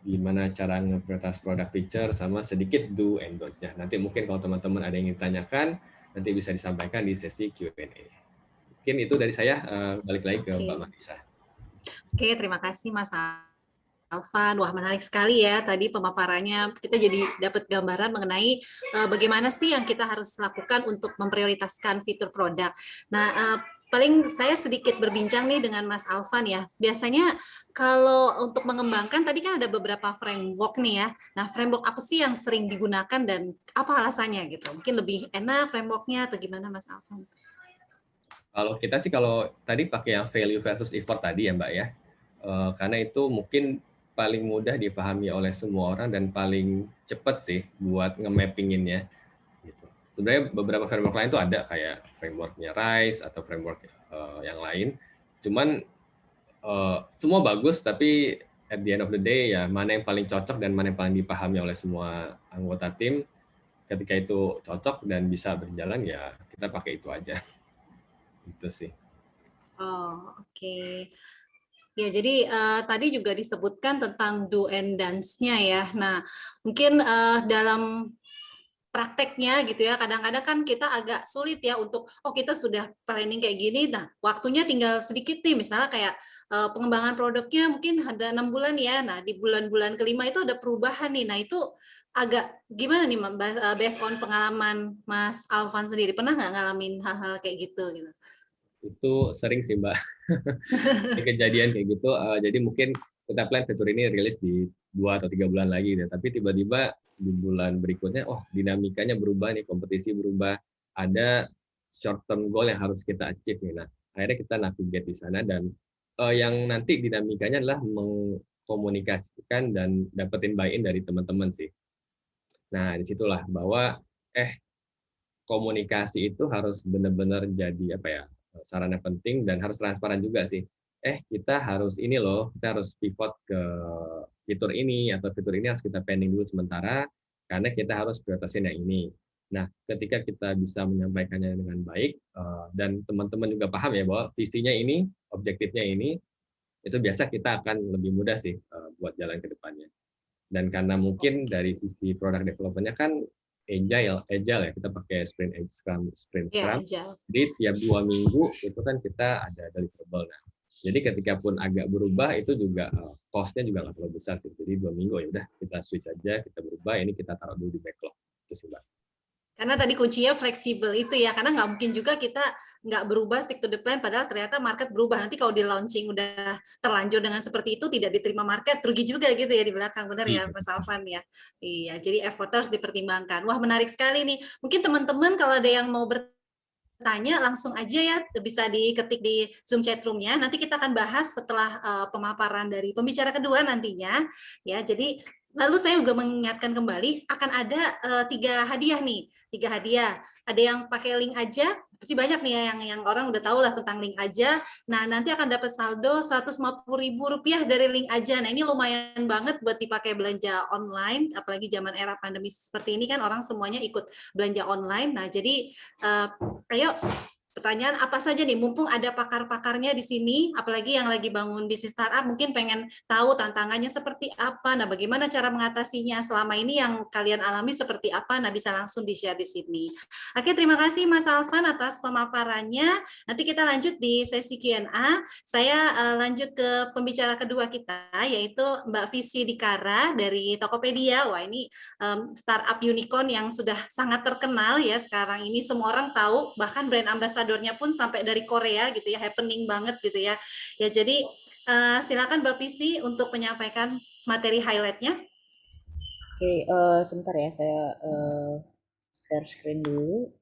gimana cara nge-prioritize product feature sama sedikit do and don'ts-nya. Nanti mungkin kalau teman-teman ada yang ingin tanyakan, nanti bisa disampaikan di sesi Q&A. Mungkin itu dari saya, balik lagi ke Mbak Marisa. Oke, terima kasih Mas Alvan. Wah, menarik sekali ya tadi pemaparannya. Kita jadi dapat gambaran mengenai bagaimana sih yang kita harus lakukan untuk memprioritaskan fitur produk. Nah, paling saya sedikit berbincang nih dengan Mas Alvan ya. Biasanya kalau untuk mengembangkan, tadi kan ada beberapa framework nih ya. Nah, framework apa sih yang sering digunakan dan apa alasannya gitu? Mungkin lebih enak frameworknya atau gimana Mas Alvan? Kalau kita sih kalau tadi pakai yang value versus effort tadi ya Mbak ya. Karena itu mungkin paling mudah dipahami oleh semua orang dan paling cepat sih buat nge-mappinginnya. Gitu. Sebenarnya beberapa framework lain tuh ada kayak frameworknya RISE atau framework yang lain. Cuman semua bagus, tapi at the end of the day ya mana yang paling cocok dan mana yang paling dipahami oleh semua anggota tim. Ketika itu cocok dan bisa berjalan ya kita pakai itu aja. Itu sih. Oh, oke. Ya, jadi tadi juga disebutkan tentang do and dance-nya ya. Nah, mungkin dalam prakteknya gitu ya, kadang-kadang kan kita agak sulit ya untuk, oh kita sudah planning kayak gini, nah waktunya tinggal sedikit nih, misalnya kayak pengembangan produknya mungkin ada 6 bulan ya, nah di bulan-bulan kelima itu ada perubahan nih, nah itu agak gimana nih based on pengalaman Mas Alvan sendiri, pernah nggak ngalamin hal-hal kayak gitu? Itu sering sih Mbak. Kejadian kayak gitu. Jadi mungkin kita plan fitur ini rilis di 2 atau 3 bulan lagi, tapi tiba-tiba di bulan berikutnya, oh dinamikanya berubah nih, kompetisi berubah, ada short term goal yang harus kita achieve nih. Nah, akhirnya kita navigate di sana dan yang nanti dinamikanya adalah mengkomunikasikan dan dapetin buy-in dari teman-teman sih. Nah, disitulah bahwa komunikasi itu harus benar-benar jadi apa ya, sarana penting dan harus transparan juga sih. Kita harus ini loh, kita harus pivot ke fitur ini atau fitur ini harus kita pending dulu sementara karena kita harus prioritasin yang ini. Nah, ketika kita bisa menyampaikannya dengan baik dan teman-teman juga paham ya bahwa visinya ini, objektifnya ini, itu biasa kita akan lebih mudah sih buat jalan ke depannya. Dan karena mungkin dari sisi product development-nya kan agile ya, kita pakai sprint scrum. Jadi tiap 2 minggu itu kan kita ada deliverable. Nah, jadi ketika pun agak berubah itu juga cost-nya juga nggak terlalu besar sih. Jadi 2 minggu ya udah kita switch aja, kita berubah, ini kita taruh dulu di backlog. Itu sih Mbak. Karena tadi kuncinya fleksibel itu ya, karena nggak mungkin juga kita nggak berubah stick to the plan, padahal ternyata market berubah. Nanti kalau di launching udah terlanjur dengan seperti itu, tidak diterima market, rugi juga gitu ya di belakang, benar ya Mas Alvan ya? Iya, jadi effort harus dipertimbangkan. Wah menarik sekali nih, mungkin teman-teman kalau ada yang mau bertanya langsung aja ya, bisa diketik di Zoom chat room-nya. Nanti kita akan bahas setelah pemaparan dari pembicara kedua nantinya. Ya, jadi lalu saya juga mengingatkan kembali akan ada 3 hadiah nih, 3 hadiah. Ada yang pakai link aja, pasti banyak nih ya yang orang udah tahu lah tentang link aja. Nah, nanti akan dapat saldo Rp150.000 dari link aja. Nah, ini lumayan banget buat dipakai belanja online, apalagi zaman era pandemi seperti ini kan orang semuanya ikut belanja online. Nah, jadi ayo pertanyaan apa saja nih, mumpung ada pakar-pakarnya di sini, apalagi yang lagi bangun bisnis startup, mungkin pengen tahu tantangannya seperti apa, nah bagaimana cara mengatasinya selama ini yang kalian alami seperti apa, nah bisa langsung di-share di sini. Oke, terima kasih Mas Alvan atas pemaparannya. Nanti kita lanjut di sesi Q&A. Saya lanjut ke pembicara kedua kita, yaitu Mbak Visi Dikara dari Tokopedia. Wah, ini startup unicorn yang sudah sangat terkenal ya sekarang ini, semua orang tahu, bahkan brand ambasadornya pun sampai dari Korea gitu ya, happening banget gitu ya. Ya jadi silakan Mbak Visi untuk menyampaikan materi highlightnya. Oke, sebentar ya, saya share screen dulu.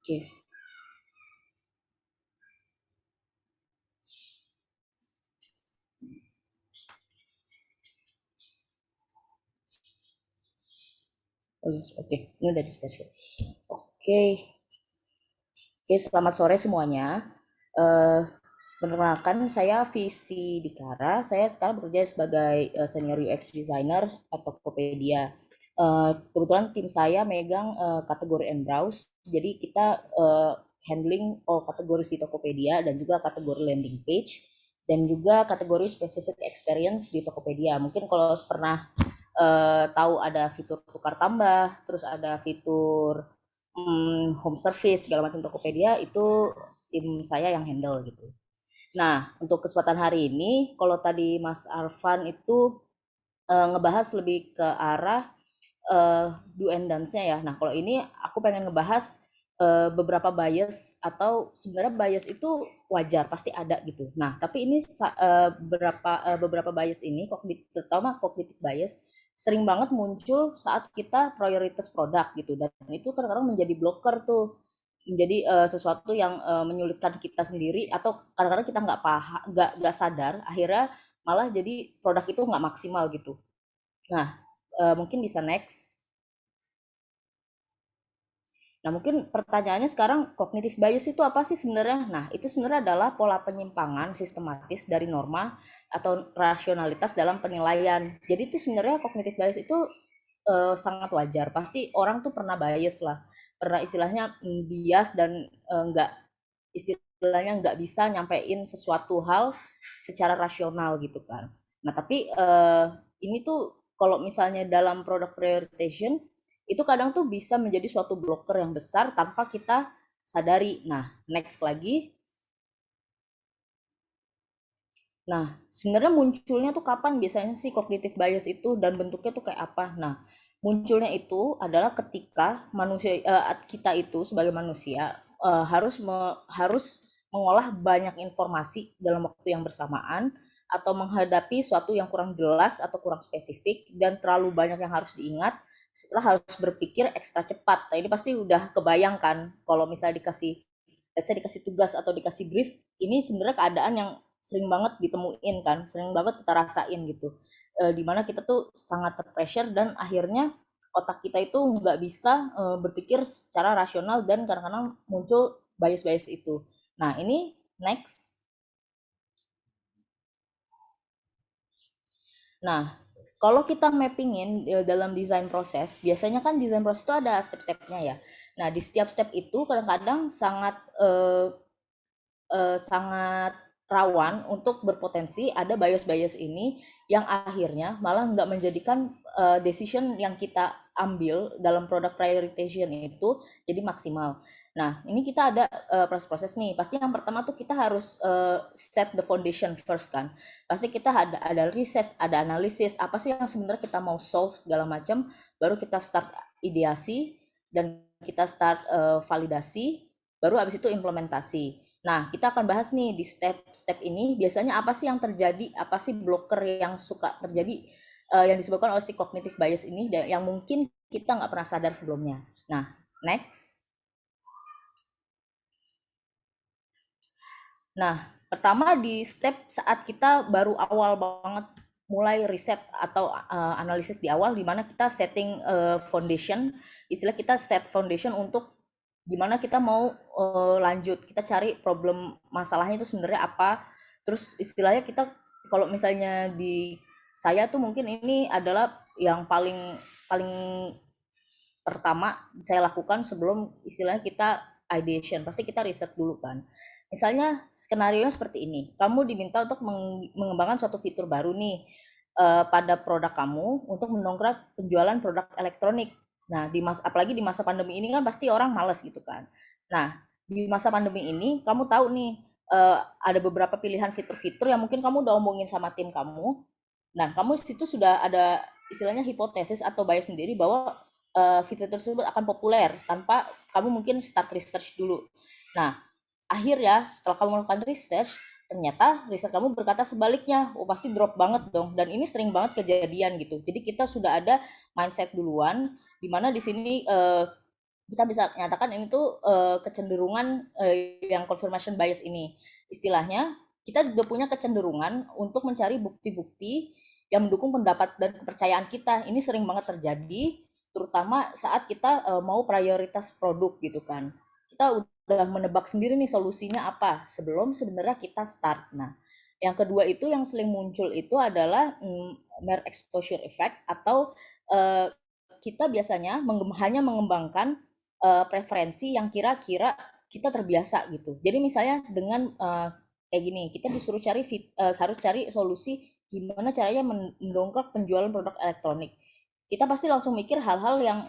Oke. Oke, ini udah di share. Oke, selamat sore semuanya. Perkenalkan, saya Visi Dikara. Saya sekarang bekerja sebagai senior UX designer at Tokopedia. Kebetulan tim saya megang kategori and browse, jadi kita handling all kategori di Tokopedia dan juga kategori landing page dan juga kategori specific experience di Tokopedia. Mungkin kalau pernah tahu ada fitur tukar tambah, terus ada fitur home service segala macam Tokopedia, itu tim saya yang handle gitu. Nah, untuk kesempatan hari ini, kalau tadi Mas Arfan itu ngebahas lebih ke arah do and dance-nya ya. Nah, kalau ini aku pengen ngebahas beberapa bias, atau sebenarnya bias itu wajar, pasti ada gitu. Nah, tapi ini beberapa bias ini, terutama cognitive bias, sering banget muncul saat kita prioritas produk gitu, dan itu kadang-kadang menjadi blocker tuh, menjadi sesuatu yang menyulitkan kita sendiri, atau kadang-kadang kita nggak paham, nggak sadar, akhirnya malah jadi produk itu nggak maksimal gitu. Nah, mungkin bisa next. Nah, mungkin pertanyaannya sekarang, cognitive bias itu apa sih sebenarnya? Nah, itu sebenarnya adalah pola penyimpangan sistematis dari norma atau rasionalitas dalam penilaian. Jadi itu sebenarnya cognitive bias itu sangat wajar. Pasti orang tuh pernah bias lah, pernah istilahnya bias dan nggak bisa nyampein sesuatu hal secara rasional gitu kan. Nah, tapi ini tuh kalau misalnya dalam product prioritization, itu kadang tuh bisa menjadi suatu blocker yang besar tanpa kita sadari. Nah, next lagi. Nah, sebenarnya munculnya tuh kapan biasanya sih cognitive bias itu, dan bentuknya tuh kayak apa? Nah, munculnya itu adalah ketika kita itu sebagai manusia harus mengolah banyak informasi dalam waktu yang bersamaan, atau menghadapi suatu yang kurang jelas atau kurang spesifik dan terlalu banyak yang harus diingat, setelah harus berpikir ekstra cepat. Nah, ini pasti udah kebayangkan kalau misalnya dikasih tugas atau dikasih brief, ini sebenarnya keadaan yang sering banget ditemuin kan, sering banget kita rasain gitu. Dimana kita tuh sangat terpressure, dan akhirnya otak kita itu nggak bisa berpikir secara rasional, dan kadang-kadang muncul bias-bias itu. Nah, ini next. Nah, kalau kita mappingin dalam desain proses, biasanya kan desain proses itu ada step-stepnya ya. Nah, di setiap step itu kadang-kadang sangat rawan untuk berpotensi ada bias-bias ini, yang akhirnya malah nggak menjadikan decision yang kita ambil dalam product prioritization itu jadi maksimal. Nah, ini kita ada proses-proses nih. Pasti yang pertama tuh kita harus set the foundation first kan. Pasti kita ada riset, ada analisis, apa sih yang sebenarnya kita mau solve segala macam, baru kita start ideasi, dan kita start validasi, baru habis itu implementasi. Nah, kita akan bahas nih di step-step ini, biasanya apa sih yang terjadi, apa sih blocker yang suka terjadi, yang disebabkan oleh si cognitive bias ini, dan yang mungkin kita nggak pernah sadar sebelumnya. Nah, next. Nah, pertama di step saat kita baru awal banget mulai riset atau analisis di awal, di mana kita setting foundation, istilah kita set foundation untuk gimana kita mau lanjut, kita cari problem masalahnya itu sebenarnya apa, terus istilahnya kita kalau misalnya di saya tuh mungkin ini adalah yang paling paling pertama saya lakukan sebelum istilahnya kita ideation. Pasti kita riset dulu kan. Misalnya skenario seperti ini, kamu diminta untuk mengembangkan suatu fitur baru nih pada produk kamu untuk mendongkrak penjualan produk elektronik. Nah, apalagi di masa pandemi ini kan pasti orang malas gitu kan. Nah, di masa pandemi ini kamu tahu nih ada beberapa pilihan fitur-fitur yang mungkin kamu udah omongin sama tim kamu. Nah, kamu situ sudah ada istilahnya hipotesis atau bias sendiri bahwa fitur tersebut akan populer tanpa kamu mungkin start research dulu. Nah, akhirnya setelah kamu melakukan research, ternyata riset kamu berkata sebaliknya, oh pasti drop banget dong. Dan ini sering banget kejadian gitu. Jadi kita sudah ada mindset duluan, di mana di sini kita bisa nyatakan ini tuh kecenderungan yang confirmation bias ini. Istilahnya, kita juga punya kecenderungan untuk mencari bukti-bukti yang mendukung pendapat dan kepercayaan kita. Ini sering banget terjadi, terutama saat kita mau prioritas produk gitu kan. Kita udah menebak sendiri nih solusinya apa sebelum sebenarnya kita start. Nah, yang kedua itu yang sering muncul itu adalah mere exposure effect atau kita biasanya hanya mengembangkan preferensi yang kira-kira kita terbiasa gitu. Jadi misalnya dengan kayak gini, kita disuruh harus cari solusi gimana caranya mendongkrak penjualan produk elektronik. Kita pasti langsung mikir hal-hal yang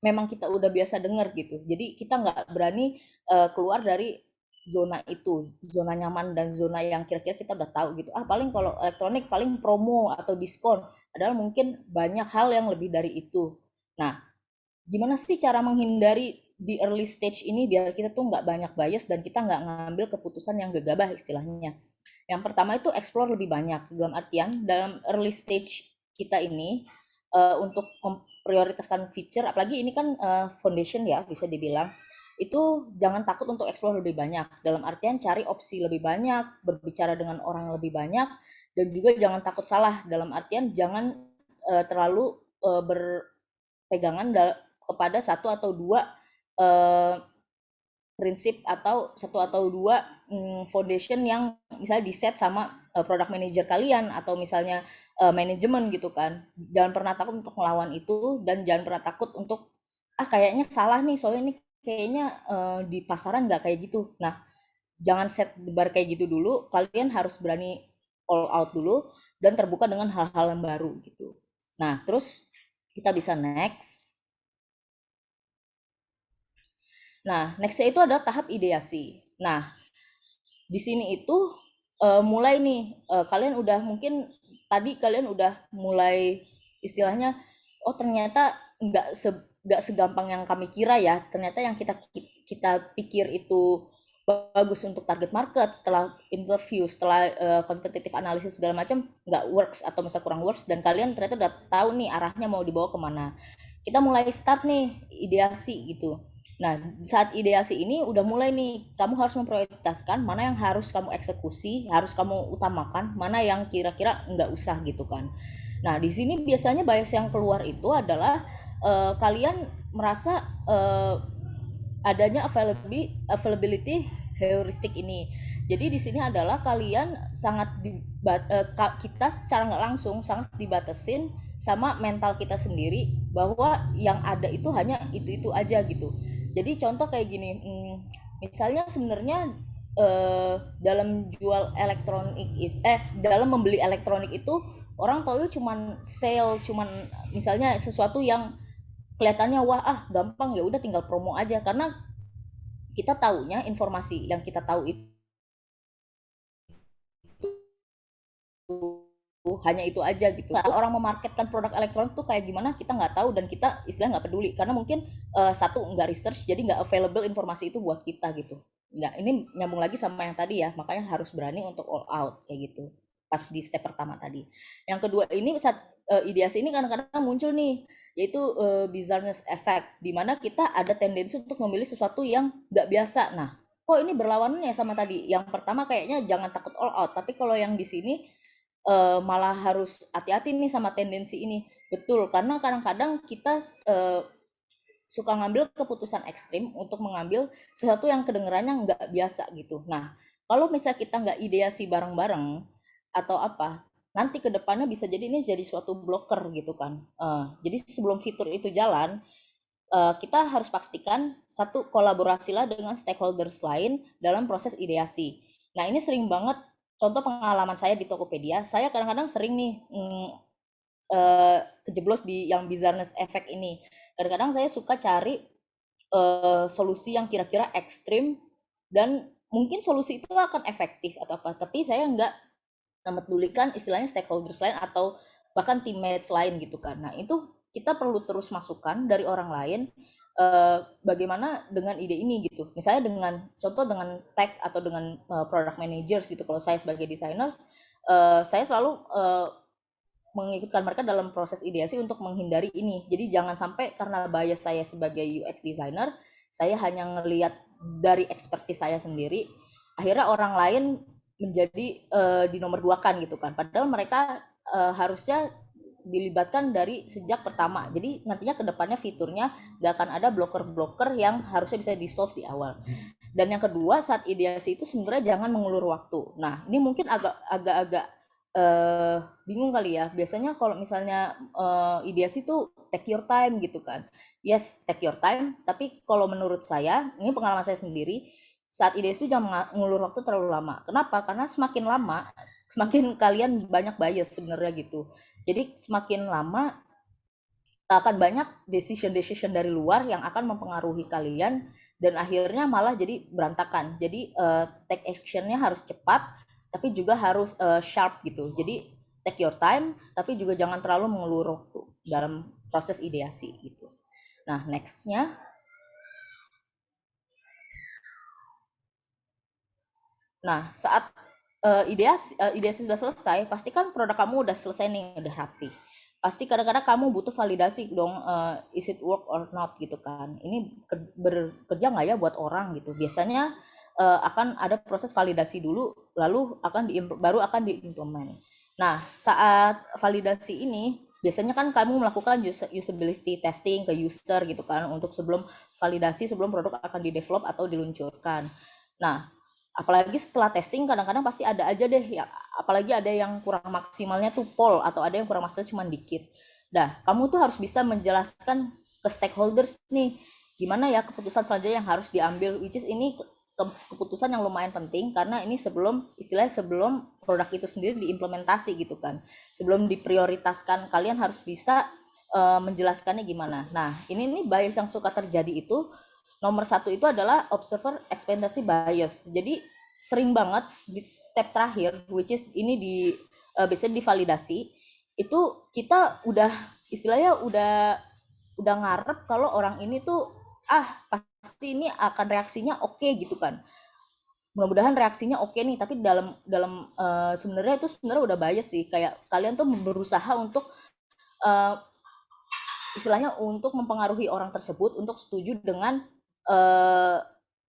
memang kita udah biasa dengar gitu. Jadi kita nggak berani keluar dari zona itu, zona nyaman dan zona yang kira-kira kita udah tahu gitu. Paling kalau elektronik paling promo atau diskon. Padahal mungkin banyak hal yang lebih dari itu. Nah, gimana sih cara menghindari di early stage ini biar kita tuh nggak banyak bias dan kita nggak ngambil keputusan yang gegabah istilahnya. Yang pertama itu explore lebih banyak, dalam artian dalam early stage kita ini untuk memprioritaskan feature, apalagi ini kan foundation ya bisa dibilang, itu jangan takut untuk explore lebih banyak, dalam artian cari opsi lebih banyak, berbicara dengan orang lebih banyak, dan juga jangan takut salah, dalam artian jangan terlalu berpegangan kepada satu atau dua prinsip atau satu atau dua foundation yang misalnya di set sama product manager kalian atau misalnya manajemen gitu kan. Jangan pernah takut untuk melawan itu dan jangan pernah takut untuk kayaknya salah nih soalnya ini kayaknya di pasaran nggak kayak gitu. Nah, jangan set the bar kayak gitu dulu. Kalian harus berani all out dulu dan terbuka dengan hal-hal yang baru gitu. Nah, terus kita bisa next. Nah, nextnya itu adalah tahap ideasi. Nah, di sini itu mulai nih, kalian udah mungkin tadi kalian udah mulai istilahnya, oh ternyata nggak segampang yang kami kira ya. Ternyata yang kita pikir itu bagus untuk target market, setelah interview, setelah competitive analysis segala macam nggak works atau misalnya kurang works dan kalian ternyata udah tahu nih arahnya mau dibawa kemana. Kita mulai start nih ideasi gitu. Nah, saat ideasi ini udah mulai nih, kamu harus memprioritaskan mana yang harus kamu eksekusi, harus kamu utamakan, mana yang kira-kira nggak usah gitu kan. Nah, di sini biasanya bias yang keluar itu adalah kalian merasa adanya availability heuristik ini. Jadi di sini adalah kalian sangat kita secara nggak langsung sangat dibatasin sama mental kita sendiri bahwa yang ada itu hanya itu aja gitu. Jadi contoh kayak gini, misalnya sebenarnya dalam jual elektronik dalam membeli elektronik itu orang tahu cuman sale, cuman misalnya sesuatu yang kelihatannya wah gampang ya udah tinggal promo aja karena kita taunya informasi yang kita tahu itu hanya itu aja gitu. Orang memarketkan produk elektronik tuh kayak gimana kita nggak tahu dan kita istilah nggak peduli karena mungkin satu nggak research jadi nggak available informasi itu buat kita gitu. Nah ini nyambung lagi sama yang tadi ya, makanya harus berani untuk all out kayak gitu pas di step pertama tadi. Yang kedua ini saat ideasi ini kadang-kadang muncul nih yaitu bizarreness effect di mana kita ada tendensi untuk memilih sesuatu yang nggak biasa. Nah kok ini berlawanan ya sama tadi yang pertama kayaknya jangan takut all out, tapi kalau yang di sini malah harus hati-hati nih sama tendensi ini. Betul, karena kadang-kadang kita suka ngambil keputusan ekstrim untuk mengambil sesuatu yang kedengerannya nggak biasa gitu. Nah, kalau misalnya kita nggak ideasi bareng-bareng, atau apa, nanti ke depannya bisa jadi ini jadi suatu blocker gitu kan. Jadi sebelum fitur itu jalan, kita harus pastikan satu, kolaborasilah dengan stakeholders lain dalam proses ideasi. Nah, ini sering banget, contoh pengalaman saya di Tokopedia, saya kadang-kadang sering nih kejeblos di yang business effect ini. Kadang-kadang saya suka cari solusi yang kira-kira ekstrim dan mungkin solusi itu akan efektif atau apa, tapi saya nggak memedulikan istilahnya stakeholders lain atau bahkan teammates lain gitu kan. Nah, itu kita perlu terus masukan dari orang lain, bagaimana dengan ide ini gitu. Misalnya dengan contoh dengan tech atau dengan product managers gitu. Kalau saya sebagai designers, saya selalu mengikutkan mereka dalam proses ideasi untuk menghindari ini. Jadi jangan sampai karena bias saya sebagai UX designer, saya hanya ngelihat dari expertise saya sendiri, akhirnya orang lain menjadi di nomor dua kan gitu kan. Padahal mereka harusnya dilibatkan dari sejak pertama. Jadi nantinya kedepannya fiturnya nggak akan ada blocker-blocker yang harusnya bisa di-solve di awal. Dan yang kedua, saat ideasi itu sebenarnya jangan mengulur waktu. Nah, ini mungkin agak-agak bingung kali ya. Biasanya kalau misalnya ideasi itu take your time gitu kan. Yes, take your time. Tapi kalau menurut saya, ini pengalaman saya sendiri, saat ideasi jangan ngulur waktu terlalu lama. Kenapa? Karena semakin lama, semakin kalian banyak bias sebenarnya gitu. Jadi semakin lama akan banyak decision dari luar yang akan mempengaruhi kalian dan akhirnya malah jadi berantakan. Jadi take actionnya harus cepat, tapi juga harus sharp gitu. Jadi take your time, tapi juga jangan terlalu mengulur waktu dalam proses ideasi gitu. Nah, nextnya. Nah, saat ideasi sudah selesai, pastikan produk kamu udah selesai nih, udah rapi. Pasti kadang-kadang kamu butuh validasi dong, is it work or not gitu kan. Ini bekerja nggak ya buat orang gitu. Biasanya akan ada proses validasi dulu, lalu baru akan diimplement. Nah, saat validasi ini, biasanya kan kamu melakukan usability testing ke user gitu kan, untuk sebelum validasi, sebelum produk akan di-develop atau diluncurkan. Nah, apalagi setelah testing kadang-kadang pasti ada aja deh ya, apalagi ada yang kurang maksimalnya tuh pol atau ada yang kurang maksimal cuma dikit. Dah, kamu tuh harus bisa menjelaskan ke stakeholders nih gimana ya keputusan selanjutnya yang harus diambil, which is ini keputusan yang lumayan penting karena ini sebelum produk itu sendiri diimplementasi gitu kan. Sebelum diprioritaskan, kalian harus bisa menjelaskannya gimana. Nah, ini bias yang suka terjadi itu. Nomor satu itu adalah observer expectancy bias. Jadi sering banget di step terakhir, which is ini biasanya divalidasi, itu kita udah istilahnya udah ngarep kalau orang ini tuh pasti ini akan reaksinya oke gitu kan. Mudah-mudahan reaksinya oke nih, tapi dalam sebenarnya itu udah bias sih. Kayak kalian tuh berusaha untuk istilahnya untuk mempengaruhi orang tersebut untuk setuju dengan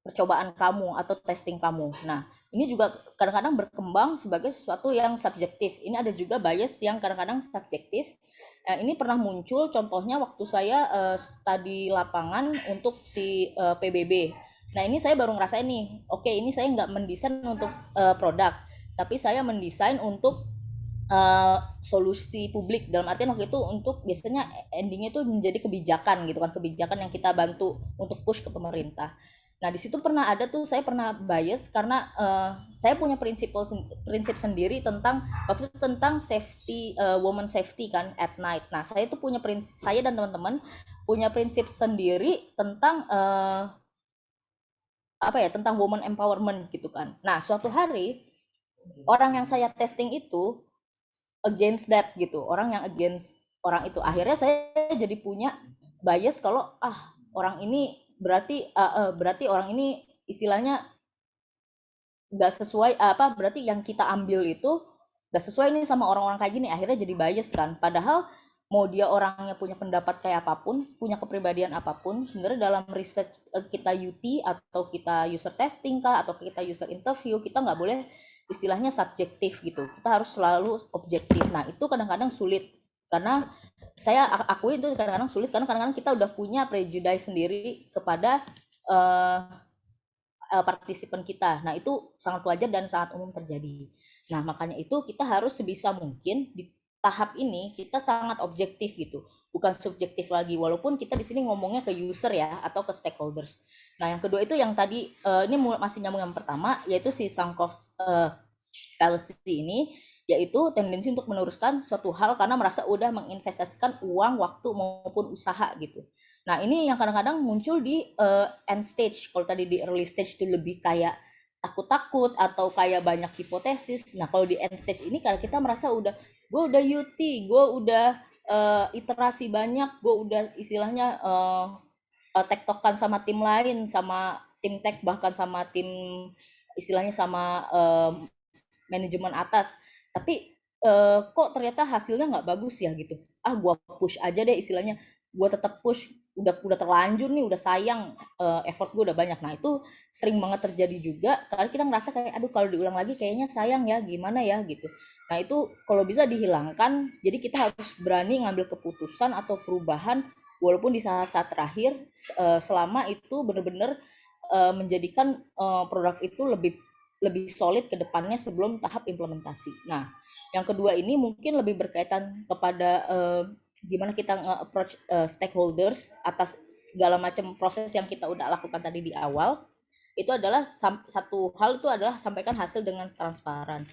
percobaan kamu atau testing kamu. Nah, ini juga kadang-kadang berkembang sebagai sesuatu yang subjektif. Ini ada juga bias yang kadang-kadang subjektif. Ini pernah muncul contohnya waktu saya studi lapangan untuk si PBB. Nah, ini saya baru ngerasain nih, oke, ini saya nggak mendesain untuk produk, tapi saya mendesain untuk solusi publik, dalam artian waktu itu untuk biasanya endingnya itu menjadi kebijakan gitu kan, kebijakan yang kita bantu untuk push ke pemerintah. Nah, di situ pernah ada tuh, saya pernah bias karena saya punya prinsip sendiri tentang waktu itu tentang safety, woman safety kan at night. Nah, saya itu punya prinsip, saya dan teman-teman punya prinsip sendiri tentang tentang woman empowerment gitu kan. Nah, suatu hari orang yang saya testing itu against that gitu, orang yang against orang itu, akhirnya saya jadi punya bias kalau orang ini berarti orang ini istilahnya nggak sesuai, berarti yang kita ambil itu nggak sesuai nih sama orang-orang kayak gini, akhirnya jadi bias kan. Padahal mau dia orangnya punya pendapat kayak apapun, punya kepribadian apapun, sebenarnya dalam research kita UT atau kita user testing kah atau kita user interview, kita nggak boleh istilahnya subjektif gitu, kita harus selalu objektif. Nah, itu kadang-kadang sulit, karena saya akui itu kadang-kadang sulit karena kadang-kadang kita udah punya prejudice sendiri kepada partisipan kita. Nah, itu sangat wajar dan sangat umum terjadi. Nah, makanya itu kita harus sebisa mungkin di tahap ini kita sangat objektif gitu, bukan subjektif lagi. Walaupun kita di sini ngomongnya ke user ya atau ke stakeholders. Nah, yang kedua itu yang tadi ini masih nyambung yang pertama, yaitu si sunk cost fallacy ini, yaitu tendensi untuk meneruskan suatu hal karena merasa udah menginvestasikan uang, waktu maupun usaha gitu. Nah, ini yang kadang-kadang muncul di end stage. Kalau tadi di early stage itu lebih kayak takut-takut atau kayak banyak hipotesis. Nah, kalau di end stage ini karena kita merasa gue udah UT, gue udah iterasi banyak, gue udah istilahnya tektokan sama tim lain, sama tim tech, bahkan sama tim istilahnya sama manajemen atas. Tapi kok ternyata hasilnya nggak bagus ya gitu. Gue push aja deh istilahnya. Gue tetap push, udah terlanjur nih, udah sayang, effort gue udah banyak. Nah, itu sering banget terjadi juga karena kita ngerasa kayak aduh kalau diulang lagi kayaknya sayang ya, gimana ya gitu. Nah, itu kalau bisa dihilangkan. Jadi kita harus berani ngambil keputusan atau perubahan walaupun di saat-saat terakhir, selama itu benar-benar menjadikan produk itu lebih solid ke depannya sebelum tahap implementasi. Nah, yang kedua ini mungkin lebih berkaitan kepada gimana kita nge-approach stakeholders atas segala macam proses yang kita udah lakukan tadi di awal. Itu adalah satu hal itu adalah sampaikan hasil dengan transparan.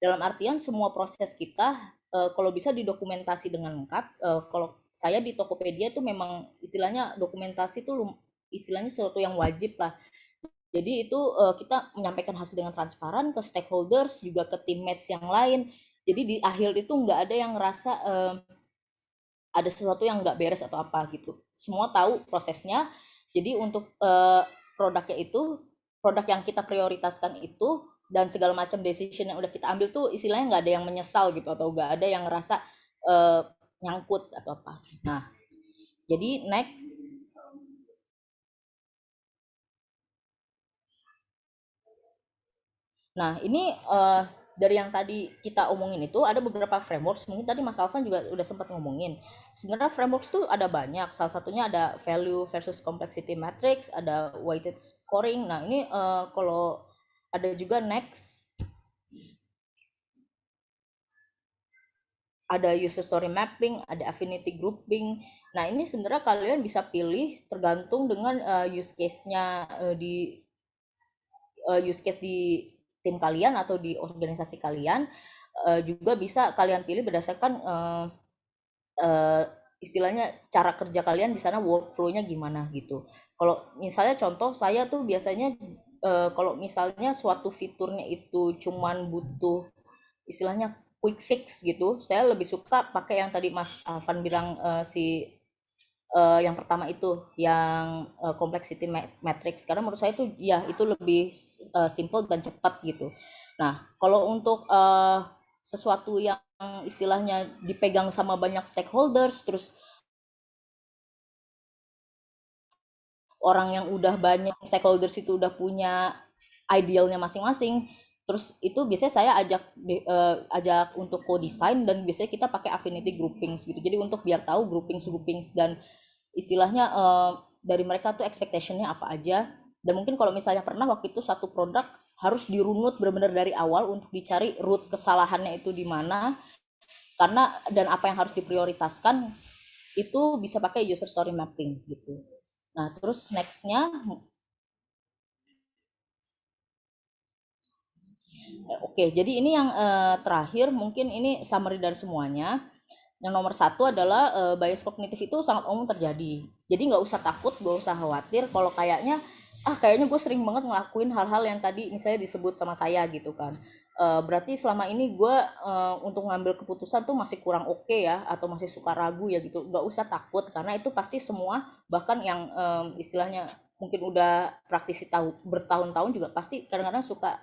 Dalam artian semua proses kita kalau bisa didokumentasi dengan lengkap. Kalau saya di Tokopedia itu memang istilahnya dokumentasi itu istilahnya sesuatu yang wajib lah. Jadi itu kita menyampaikan hasil dengan transparan ke stakeholders, juga ke teammates yang lain. Jadi di akhir itu nggak ada yang ngerasa ada sesuatu yang nggak beres atau apa gitu. Semua tahu prosesnya. Jadi untuk produknya itu, produk yang kita prioritaskan itu, dan segala macam decision yang udah kita ambil tuh istilahnya nggak ada yang menyesal gitu, atau nggak ada yang ngerasa nyangkut atau apa. Nah, jadi next. Nah, ini dari yang tadi kita omongin itu ada beberapa frameworks. Mungkin tadi Mas Alvan juga udah sempat ngomongin. Sebenarnya frameworks tuh ada banyak. Salah satunya ada value versus complexity matrix, ada weighted scoring. Nah, ini kalau ada juga next, ada user story mapping, ada affinity grouping. Nah, ini sebenarnya kalian bisa pilih tergantung dengan use case-nya use case di tim kalian atau di organisasi kalian. Juga bisa kalian pilih berdasarkan istilahnya cara kerja kalian di sana, workflow-nya gimana gitu. Kalau misalnya contoh saya tuh biasanya kalau misalnya suatu fiturnya itu cuman butuh istilahnya quick fix gitu, saya lebih suka pakai yang tadi Mas Alvan bilang yang pertama itu yang complexity matrix, karena menurut saya itu ya itu lebih simple dan cepat gitu. Nah, kalau untuk sesuatu yang istilahnya dipegang sama banyak stakeholders, terus orang yang udah banyak stakeholders itu udah punya idealnya masing-masing, terus itu biasanya saya ajak untuk co-design, dan biasanya kita pakai affinity groupings gitu. Jadi untuk biar tahu groupings dan istilahnya dari mereka tuh expectation-nya apa aja. Dan mungkin kalau misalnya pernah waktu itu satu produk harus dirunut benar-benar dari awal untuk dicari root kesalahannya itu di mana, karena dan apa yang harus diprioritaskan itu bisa pakai user story mapping gitu. Nah, terus next-nya oke, jadi ini yang terakhir, mungkin ini summary dari semuanya. Yang nomor satu adalah bias kognitif itu sangat umum terjadi. Jadi nggak usah takut, nggak usah khawatir kalau kayaknya gue sering banget ngelakuin hal-hal yang tadi misalnya disebut sama saya gitu kan. Berarti selama ini gue untuk ngambil keputusan tuh masih kurang oke ya, atau masih suka ragu ya gitu. Nggak usah takut, karena itu pasti semua, bahkan yang istilahnya mungkin udah praktisi bertahun-tahun juga pasti kadang-kadang suka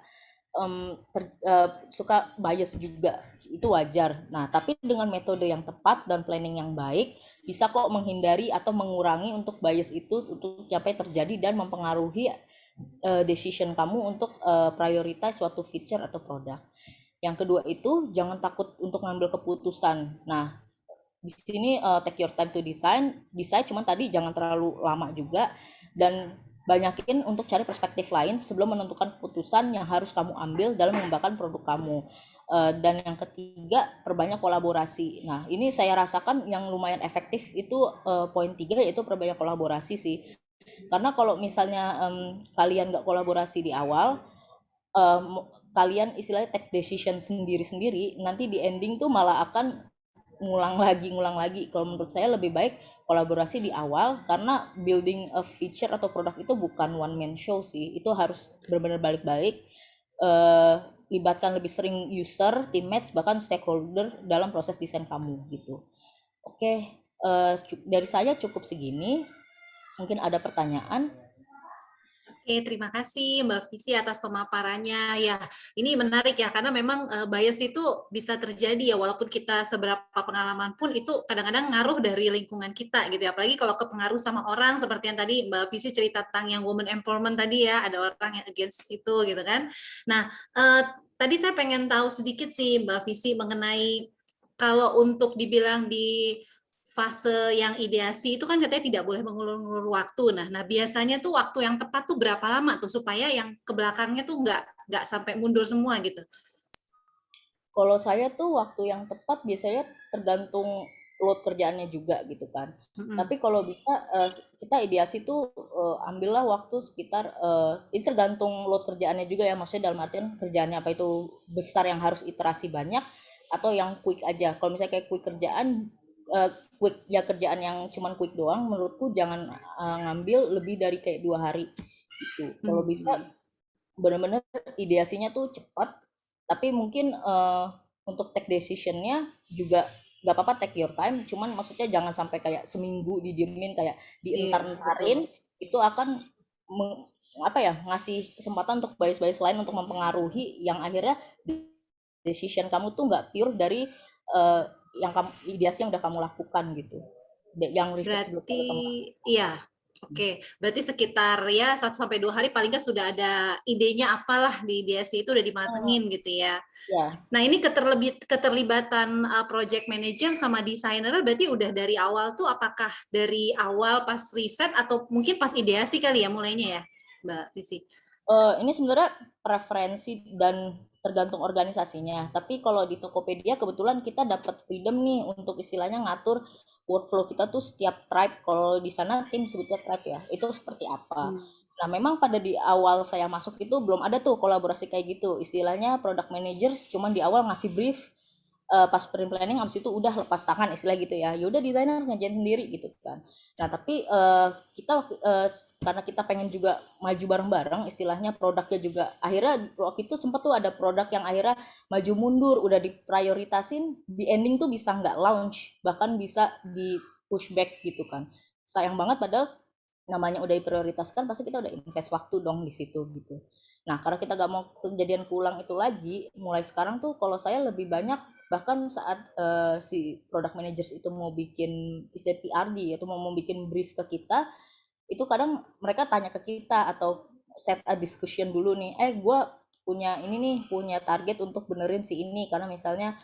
suka bias juga, itu wajar. Nah, tapi dengan metode yang tepat dan planning yang baik, bisa kok menghindari atau mengurangi untuk bias itu untuk sampai terjadi dan mempengaruhi decision kamu untuk prioritize suatu feature atau produk. Yang kedua itu jangan takut untuk ngambil keputusan. Nah, di sini take your time to decide, cuman tadi jangan terlalu lama juga, dan banyakin untuk cari perspektif lain sebelum menentukan keputusan yang harus kamu ambil dalam mengembangkan produk kamu. Dan yang ketiga, perbanyak kolaborasi. Nah, ini saya rasakan yang lumayan efektif itu poin 3, yaitu perbanyak kolaborasi sih. Karena kalau misalnya kalian nggak kolaborasi di awal, kalian istilahnya take decision sendiri-sendiri, nanti di ending tuh malah akan ngulang lagi. Kalau menurut saya lebih baik kolaborasi di awal, karena building a feature atau produk itu bukan one man show sih. Itu harus benar-benar balik-balik, libatkan lebih sering user, teammates, bahkan stakeholder dalam proses desain kamu gitu. Oke, dari saya cukup segini. Mungkin ada pertanyaan. Oke, terima kasih Mbak Visi atas pemaparannya. Ya, ini menarik ya, karena memang bias itu bisa terjadi ya, walaupun kita seberapa pengalaman pun itu kadang-kadang ngaruh dari lingkungan kita gitu ya. Apalagi kalau kepengaruh sama orang, seperti yang tadi Mbak Visi cerita tentang yang woman empowerment tadi ya, ada orang yang against itu gitu kan. Nah, tadi saya pengen tahu sedikit sih Mbak Visi mengenai kalau untuk dibilang di fase yang ideasi itu kan katanya tidak boleh mengulur-ulur waktu. Nah, biasanya tuh waktu yang tepat tuh berapa lama tuh supaya yang ke belakangnya tuh nggak sampai mundur semua gitu. Kalau saya tuh waktu yang tepat biasanya tergantung load kerjaannya juga gitu kan. Tapi kalau bisa kita ideasi tuh ambillah waktu sekitar ini tergantung load kerjaannya juga ya, maksudnya dalam artian kerjaannya apa itu besar yang harus iterasi banyak atau yang quick aja. Kalau misalnya kayak quick kerjaan quick ya, kerjaan yang cuman quick doang, menurutku jangan ngambil lebih dari kayak 2 hari gitu. Kalau bisa benar-benar ideasinya tuh cepat, tapi mungkin untuk take decision-nya juga nggak apa-apa, take your time, cuman maksudnya jangan sampai kayak seminggu didiemin, kayak dientar-entarin. Itu akan ngasih kesempatan untuk bias-bias lain untuk mempengaruhi, yang akhirnya decision kamu tuh nggak pure dari yang ideasi yang udah kamu lakukan gitu, yang riset sebelumnya kamu lakukan. Iya. Oke, berarti sekitar ya 1-2 hari paling nggak sudah ada idenya apalah di ideasi itu udah dimatengin gitu ya. Ya. Nah, ini keterlibatan project manager sama desainer berarti udah dari awal tuh, apakah dari awal pas riset atau mungkin pas ideasi kali ya mulainya ya, Mbak Visi? Ini sebenarnya preferensi dan tergantung organisasinya. Tapi kalau di Tokopedia kebetulan kita dapat freedom nih untuk istilahnya ngatur workflow kita tuh setiap tribe. Kalau di sana tim sebutnya tribe ya, itu seperti apa. Nah, memang pada di awal saya masuk itu belum ada tuh kolaborasi kayak gitu. Istilahnya product managers cuman di awal ngasih brief, pas sprint planning, abis itu udah lepas tangan istilah gitu ya. Yaudah desainer ngerjain sendiri gitu kan. Nah, tapi kita karena kita pengen juga maju bareng-bareng, istilahnya produknya juga akhirnya waktu itu sempat tuh ada produk yang akhirnya maju mundur, udah diprioritasin, di ending tuh bisa nggak launch, bahkan bisa di pushback gitu kan. Sayang banget, padahal namanya udah diprioritaskan, pasti kita udah invest waktu dong di situ gitu. Nah, karena kita gak mau kejadian pulang itu lagi, mulai sekarang tuh kalau saya lebih banyak, bahkan saat si product managers itu mau bikin istilah PRD, atau mau bikin brief ke kita, itu kadang mereka tanya ke kita atau set a discussion dulu nih, gue punya ini nih, punya target untuk benerin si ini, karena misalnya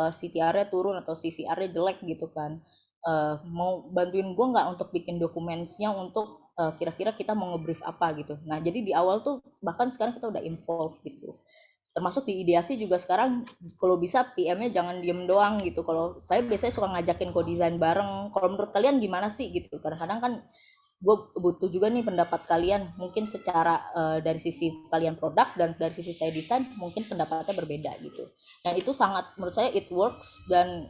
CTR-nya turun atau CVR-nya jelek gitu kan. Mau bantuin gue nggak untuk bikin dokumennya, untuk kira-kira kita mau ngebrief apa gitu. Nah, jadi di awal tuh bahkan sekarang kita udah involve gitu. Termasuk di ideasi juga sekarang, kalau bisa PM-nya jangan diem doang gitu. Kalau saya biasanya suka ngajakin co-design bareng. Kalau menurut kalian gimana sih gitu? Kadang-kadang kan gue butuh juga nih pendapat kalian. Mungkin secara dari sisi kalian produk dan dari sisi saya desain, mungkin pendapatnya berbeda gitu. Dan itu sangat, menurut saya it works, dan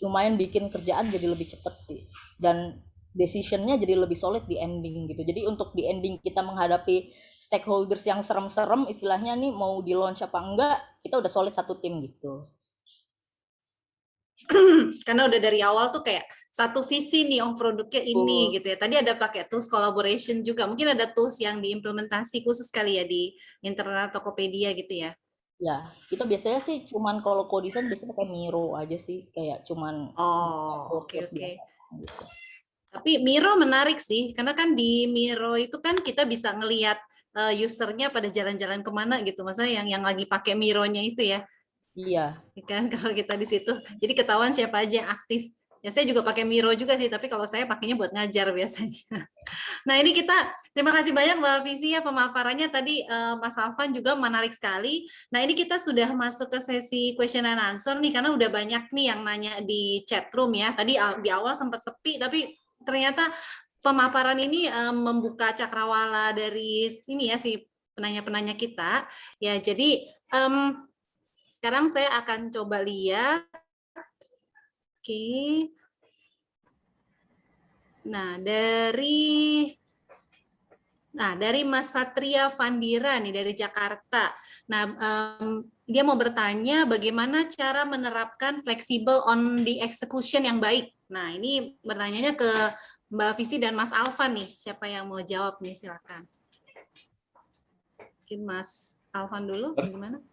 lumayan bikin kerjaan jadi lebih cepet sih. Dan decisionnya jadi lebih solid di ending gitu. Jadi untuk di ending kita menghadapi stakeholders yang serem-serem, istilahnya nih mau di launch apa enggak, kita udah solid satu tim gitu. Karena udah dari awal tuh kayak satu visi nih, produknya ini gitu ya. Tadi ada pakai tools collaboration juga. Mungkin ada tools yang diimplementasi khusus kali ya di internal Tokopedia gitu ya. Ya, kita biasanya sih cuman kalau co-design biasanya pakai Miro aja sih, kayak cuman oke. Gitu. Tapi Miro menarik sih, karena kan di Miro itu kan kita bisa ngelihat usernya pada jalan-jalan kemana gitu, maksudnya yang lagi pakai Mironya itu ya. Iya. Kan kalau kita di situ, jadi ketahuan siapa aja yang aktif. Ya saya juga pakai Miro juga sih, tapi kalau saya pakainya buat ngajar biasanya. Nah ini terima kasih banyak Mbak Visi ya pemaparannya tadi, Mas Alvan juga menarik sekali. Nah ini kita sudah masuk ke sesi question and answer nih, karena udah banyak nih yang nanya di chat room ya. Tadi di awal sempat sepi, tapi ternyata pemaparan ini membuka cakrawala dari sini ya si penanya-penanya kita. Ya jadi sekarang saya akan coba lihat. Oke. Nah, dari Mas Satria Vandira nih dari Jakarta. Nah, dia mau bertanya bagaimana cara menerapkan flexible on the execution yang baik. Nah, ini bertanyanya ke Mbak Visi dan Mas Alvan nih. Siapa yang mau jawab nih, silakan. Mungkin Mas Alvan dulu, bagaimana?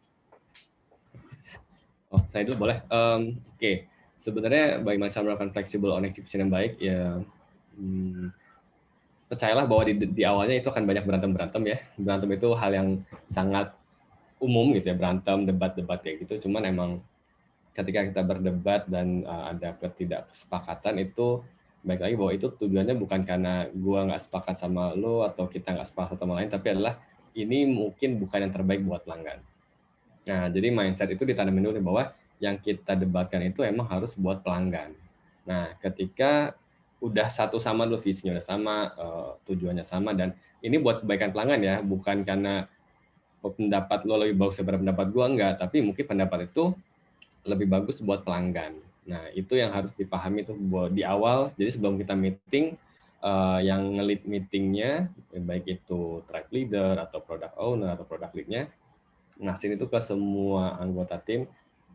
Oh, saya dulu boleh. Oke. Sebenarnya bagaimana cara melakukan flexible on execution yang baik, ya percayalah bahwa di awalnya itu akan banyak berantem ya. Berantem itu hal yang sangat umum gitu ya, berantem, debat kayak gitu. Cuman emang ketika kita berdebat dan ada ketidaksepakatan itu, baik lagi bahwa itu tujuannya bukan karena gua nggak sepakat sama lo atau kita nggak sepakat sama lain, tapi adalah ini mungkin bukan yang terbaik buat pelanggan. Nah, jadi mindset itu ditanamin dulu bahwa yang kita debatkan itu emang harus buat pelanggan. Nah, ketika udah satu sama dulu, visinya udah sama, tujuannya sama, dan ini buat kebaikan pelanggan ya, bukan karena pendapat lo lebih bagus daripada pendapat gua, enggak, tapi mungkin pendapat itu lebih bagus buat pelanggan. Nah, itu yang harus dipahami tuh di awal. Jadi sebelum kita meeting, yang nge-lead meetingnya, baik itu track leader atau product owner atau product lead-nya, ngasih itu ke semua anggota tim,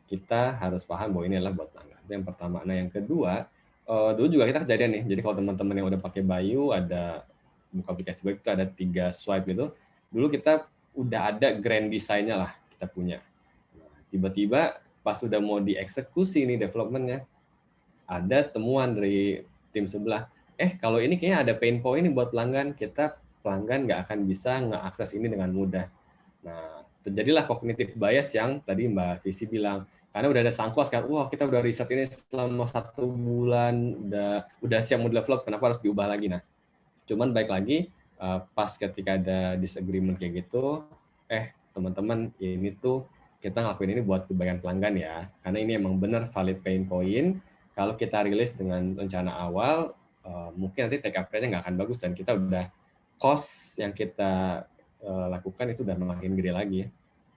kita harus paham bahwa ini adalah buat pelanggan. Itu yang pertama. Nah, yang kedua, dulu juga kita kejadian nih. Jadi kalau teman-teman yang udah pakai Bayu, ada buka aplikasi Bayu itu ada 3 swipe gitu. Dulu kita udah ada grand design-nya lah kita punya. Nah, tiba-tiba pas sudah mau dieksekusi nih development-nya, ada temuan dari tim sebelah. Kalau ini kayaknya ada pain point nih buat pelanggan, pelanggan nggak akan bisa nge-akses ini dengan mudah. Nah, terjadilah cognitive bias yang tadi Mbak Visi bilang. Karena udah ada sangkos kan, wah kita udah riset ini selama 1 bulan, udah siap mau develop, kenapa harus diubah lagi? Nah, cuman baik lagi, pas ketika ada disagreement kayak gitu, teman-teman ini tuh kita ngelakuin ini buat kebaikan pelanggan ya, karena ini emang benar valid pain point. Kalau kita rilis dengan rencana awal, mungkin nanti take up rate-nya nggak akan bagus, dan kita udah cost yang kita lakukan itu udah makin gede lagi.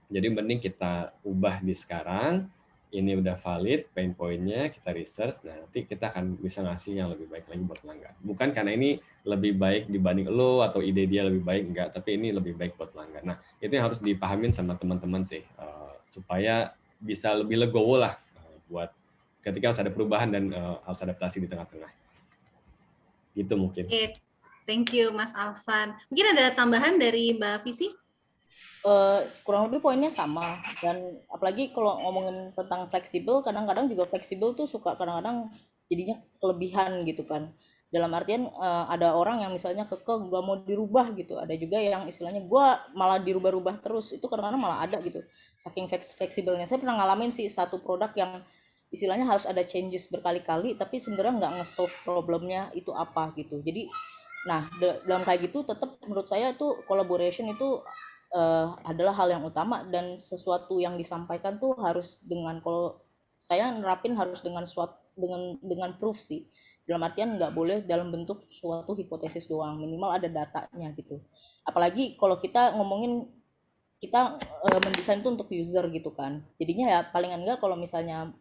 Jadi mending kita ubah di sekarang, ini udah valid pain point-nya, kita research, nah nanti kita akan bisa ngasih yang lebih baik lagi buat pelanggan. Bukan karena ini lebih baik dibanding lo atau ide dia lebih baik, enggak, tapi ini lebih baik buat pelanggan. Nah, itu yang harus dipahamin sama teman-teman sih, supaya bisa lebih legowo lah buat ketika harus ada perubahan dan harus adaptasi di tengah-tengah. Gitu mungkin. Oke, thank you Mas Alvan. Mungkin ada tambahan dari Mbak Visi? Kurang lebih poinnya sama, dan apalagi kalau ngomongin tentang fleksibel, kadang-kadang juga fleksibel tuh suka kadang-kadang jadinya kelebihan gitu kan. Dalam artian ada orang yang misalnya kekeh nggak mau dirubah gitu, ada juga yang istilahnya gua malah dirubah-rubah terus, itu kadang-kadang malah ada gitu. Saking fleksibelnya, saya pernah ngalamin sih satu produk yang istilahnya harus ada changes berkali-kali, tapi sebenarnya nggak nge-solve problemnya itu apa gitu. Jadi, nah dalam kayak gitu tetap menurut saya tuh collaboration itu adalah hal yang utama, dan sesuatu yang disampaikan tuh harus dengan, kalau saya nerapin harus dengan proof sih, dalam artian nggak boleh dalam bentuk suatu hipotesis doang, minimal ada datanya gitu. Apalagi kalau kita ngomongin kita mendesain tuh untuk user gitu kan, jadinya ya palingan enggak kalau misalnya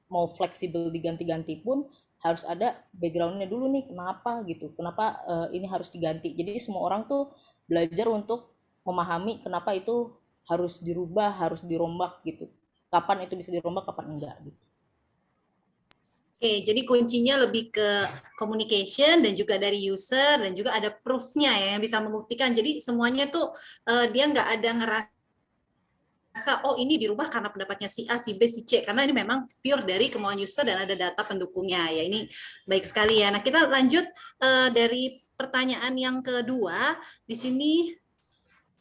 mau fleksibel diganti-ganti pun harus ada backgroundnya dulu nih, kenapa ini harus diganti. Jadi semua orang tuh belajar untuk memahami kenapa itu harus dirubah, harus dirombak gitu. Kapan itu bisa dirombak, kapan enggak gitu. Oke, jadi kuncinya lebih ke communication dan juga dari user, dan juga ada proof-nya ya yang bisa membuktikan. Jadi semuanya tuh dia nggak ada ngerasa oh ini dirubah karena pendapatnya si A, si B, si C, karena ini memang pure dari kemauan user dan ada data pendukungnya ya. Ini baik sekali ya. Nah, kita lanjut dari pertanyaan yang kedua. Di sini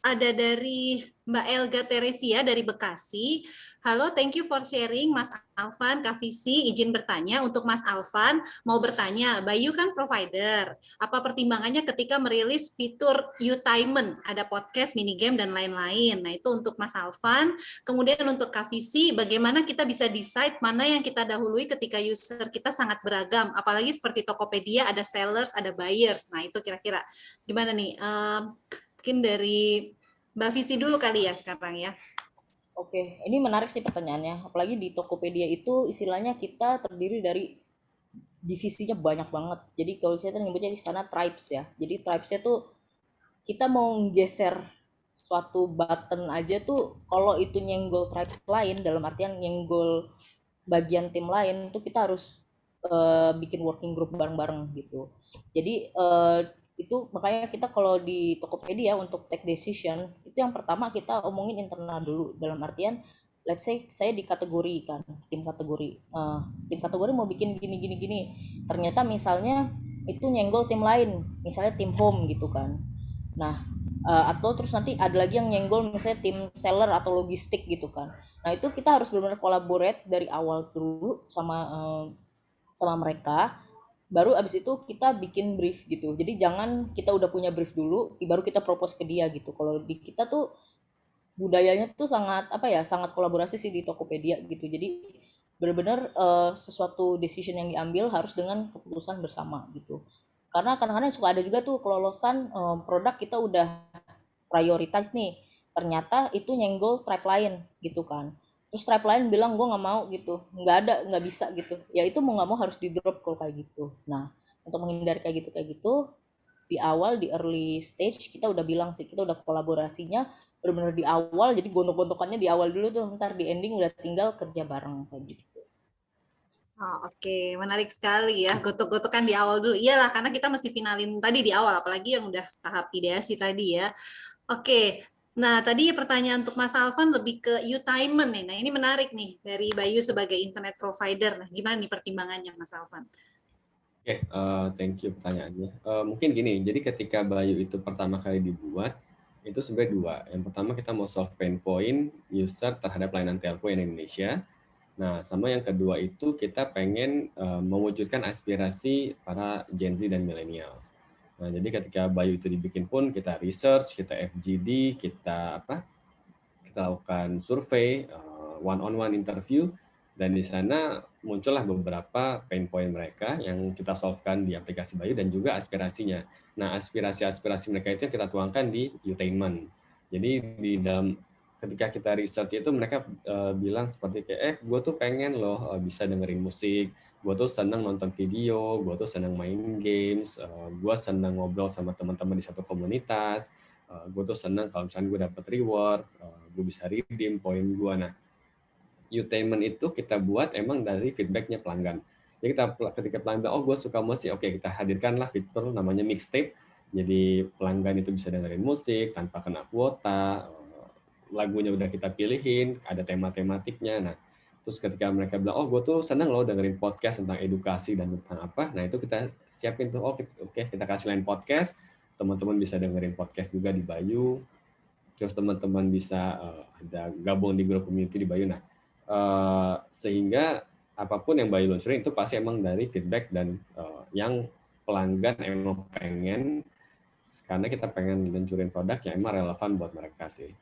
ada dari Mbak Elga Teresia dari Bekasi. Halo, thank you for sharing, Mas Alvan, Kak Visi. Izin bertanya untuk Mas Alvan, mau bertanya, Bayu kan provider. Apa pertimbangannya ketika merilis fitur Utainment, ada podcast, minigame, dan lain-lain. Nah, itu untuk Mas Alvan. Kemudian untuk Kak Visi, bagaimana kita bisa decide mana yang kita dahului ketika user kita sangat beragam. Apalagi seperti Tokopedia, ada sellers, ada buyers. Nah, itu kira-kira gimana nih? Mungkin dari Mbak Visi dulu kali ya sekarang ya. Oke, ini menarik sih pertanyaannya. Apalagi di Tokopedia itu istilahnya kita terdiri dari divisinya banyak banget. Jadi kalau saya nyebutnya di sana tribes ya. Jadi tribesnya tuh kita mau geser suatu button aja tuh kalau itu nyenggol tribes lain dalam artian nyenggol bagian tim lain tuh kita harus bikin working group bareng-bareng gitu. Jadi itu makanya kita kalau di Tokopedia untuk take decision itu yang pertama kita omongin internal dulu dalam artian let's say saya dikategorikan tim kategori mau bikin gini ternyata misalnya itu nyenggol tim lain misalnya tim home gitu kan. Nah atau terus nanti ada lagi yang nyenggol misalnya tim seller atau logistik gitu kan. Nah itu kita harus benar-benar collaborate dari awal dulu sama mereka, baru abis itu kita bikin brief gitu. Jadi jangan kita udah punya brief dulu baru kita propose ke dia gitu. Kalau di kita tuh budayanya tuh sangat sangat kolaborasi sih di Tokopedia gitu. Jadi benar-benar sesuatu decision yang diambil harus dengan keputusan bersama gitu. Karena kadang-kadang suka ada juga tuh kelolosan produk kita udah prioritas nih, ternyata itu nyenggol tribe lain gitu kan. Terus tribe lain bilang gue nggak mau gitu, nggak bisa gitu. Ya itu mau nggak mau harus di drop kalau kayak gitu. Nah untuk menghindari kayak gitu di awal di early stage kita udah bilang sih kita udah kolaborasinya benar-benar di awal, jadi gontok-gontokannya di awal dulu tuh, ntar di ending udah tinggal kerja bareng kayak gitu. Oh, oke, menarik sekali ya, gotok-gotokan di awal dulu. Iyalah, karena kita mesti finalin tadi di awal, apalagi yang udah tahap ideasi tadi ya. Oke, nah tadi pertanyaan untuk Mas Alvan lebih ke Utainment nih. Nah ini menarik nih dari Bayu sebagai internet provider. Nah gimana nih pertimbangannya Mas Alvan? Oke, thank you pertanyaannya. Mungkin gini, jadi ketika Bayu itu pertama kali dibuat, itu sebenarnya dua. Yang pertama kita mau solve pain point user terhadap layanan telco di Indonesia. Nah, sama yang kedua itu kita pengen mewujudkan aspirasi para Gen Z dan millennials. Nah, jadi ketika Bayu itu dibikin pun kita research, kita FGD, kita lakukan survei, one-on-one interview, dan di sana muncullah beberapa pain point mereka yang kita solvekan di aplikasi Bayu dan juga aspirasinya. Nah, aspirasi-aspirasi mereka itu yang kita tuangkan di Utainment. Jadi di dalam ketika kita research itu mereka bilang seperti kayak gue tuh pengen loh bisa dengerin musik, gue tuh seneng nonton video, gue tuh seneng main games, gue seneng ngobrol sama teman-teman di satu komunitas, gue tuh seneng kalau misalnya gue dapet reward, gue bisa redeem poin gue. Nah, Utainment itu kita buat emang dari feedbacknya pelanggan. Jadi ketika pelanggan, oh gue suka musik, oke kita hadirkanlah fitur namanya mixtape. Jadi pelanggan itu bisa dengerin musik tanpa kena kuota, lagunya udah kita pilihin, ada tema-tematiknya. Nah, terus ketika mereka bilang, oh gue tuh seneng loh dengerin podcast tentang edukasi dan tentang apa, nah itu kita siapin tuh, oke kita kasih lain podcast, teman-teman bisa dengerin podcast juga di Bayu, terus teman-teman bisa ada gabung di grup community di Bayu. Nah, sehingga apapun yang Bayu luncurin itu pasti emang dari feedback dan yang pelanggan emang pengen, karena kita pengen luncurin produk yang emang relevan buat mereka sih.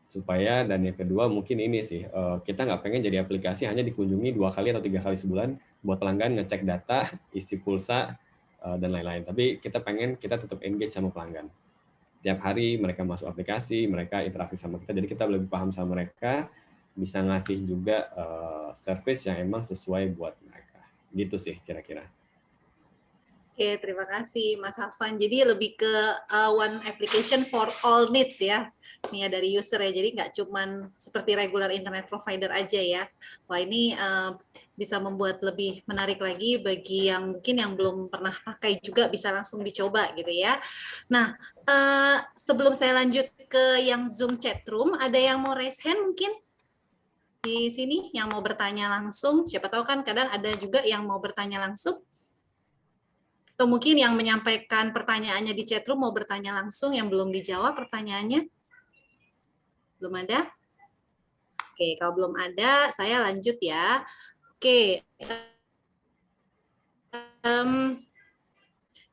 Supaya, dan yang kedua mungkin ini sih, kita nggak pengen jadi aplikasi hanya dikunjungi 2 kali atau 3 kali sebulan buat pelanggan ngecek data, isi pulsa, dan lain-lain. Tapi kita pengen kita tetap engage sama pelanggan. Tiap hari mereka masuk aplikasi, mereka interaksi sama kita, jadi kita lebih paham sama mereka, bisa ngasih juga service yang emang sesuai buat mereka. Gitu sih kira-kira. Oke, terima kasih Mas Alvan. Jadi lebih ke one application for all needs ya, ini ya dari user ya. Jadi nggak cuman seperti regular internet provider aja ya. Wah ini bisa membuat lebih menarik lagi bagi yang mungkin yang belum pernah pakai juga bisa langsung dicoba gitu ya. Nah, sebelum saya lanjut ke yang Zoom chat room, ada yang mau raise hand mungkin di sini yang mau bertanya langsung. Siapa tahu kan kadang ada juga yang mau bertanya langsung. Atau mungkin yang menyampaikan pertanyaannya di chatroom mau bertanya langsung yang belum dijawab pertanyaannya? Belum ada? Oke, kalau belum ada, saya lanjut ya. Oke.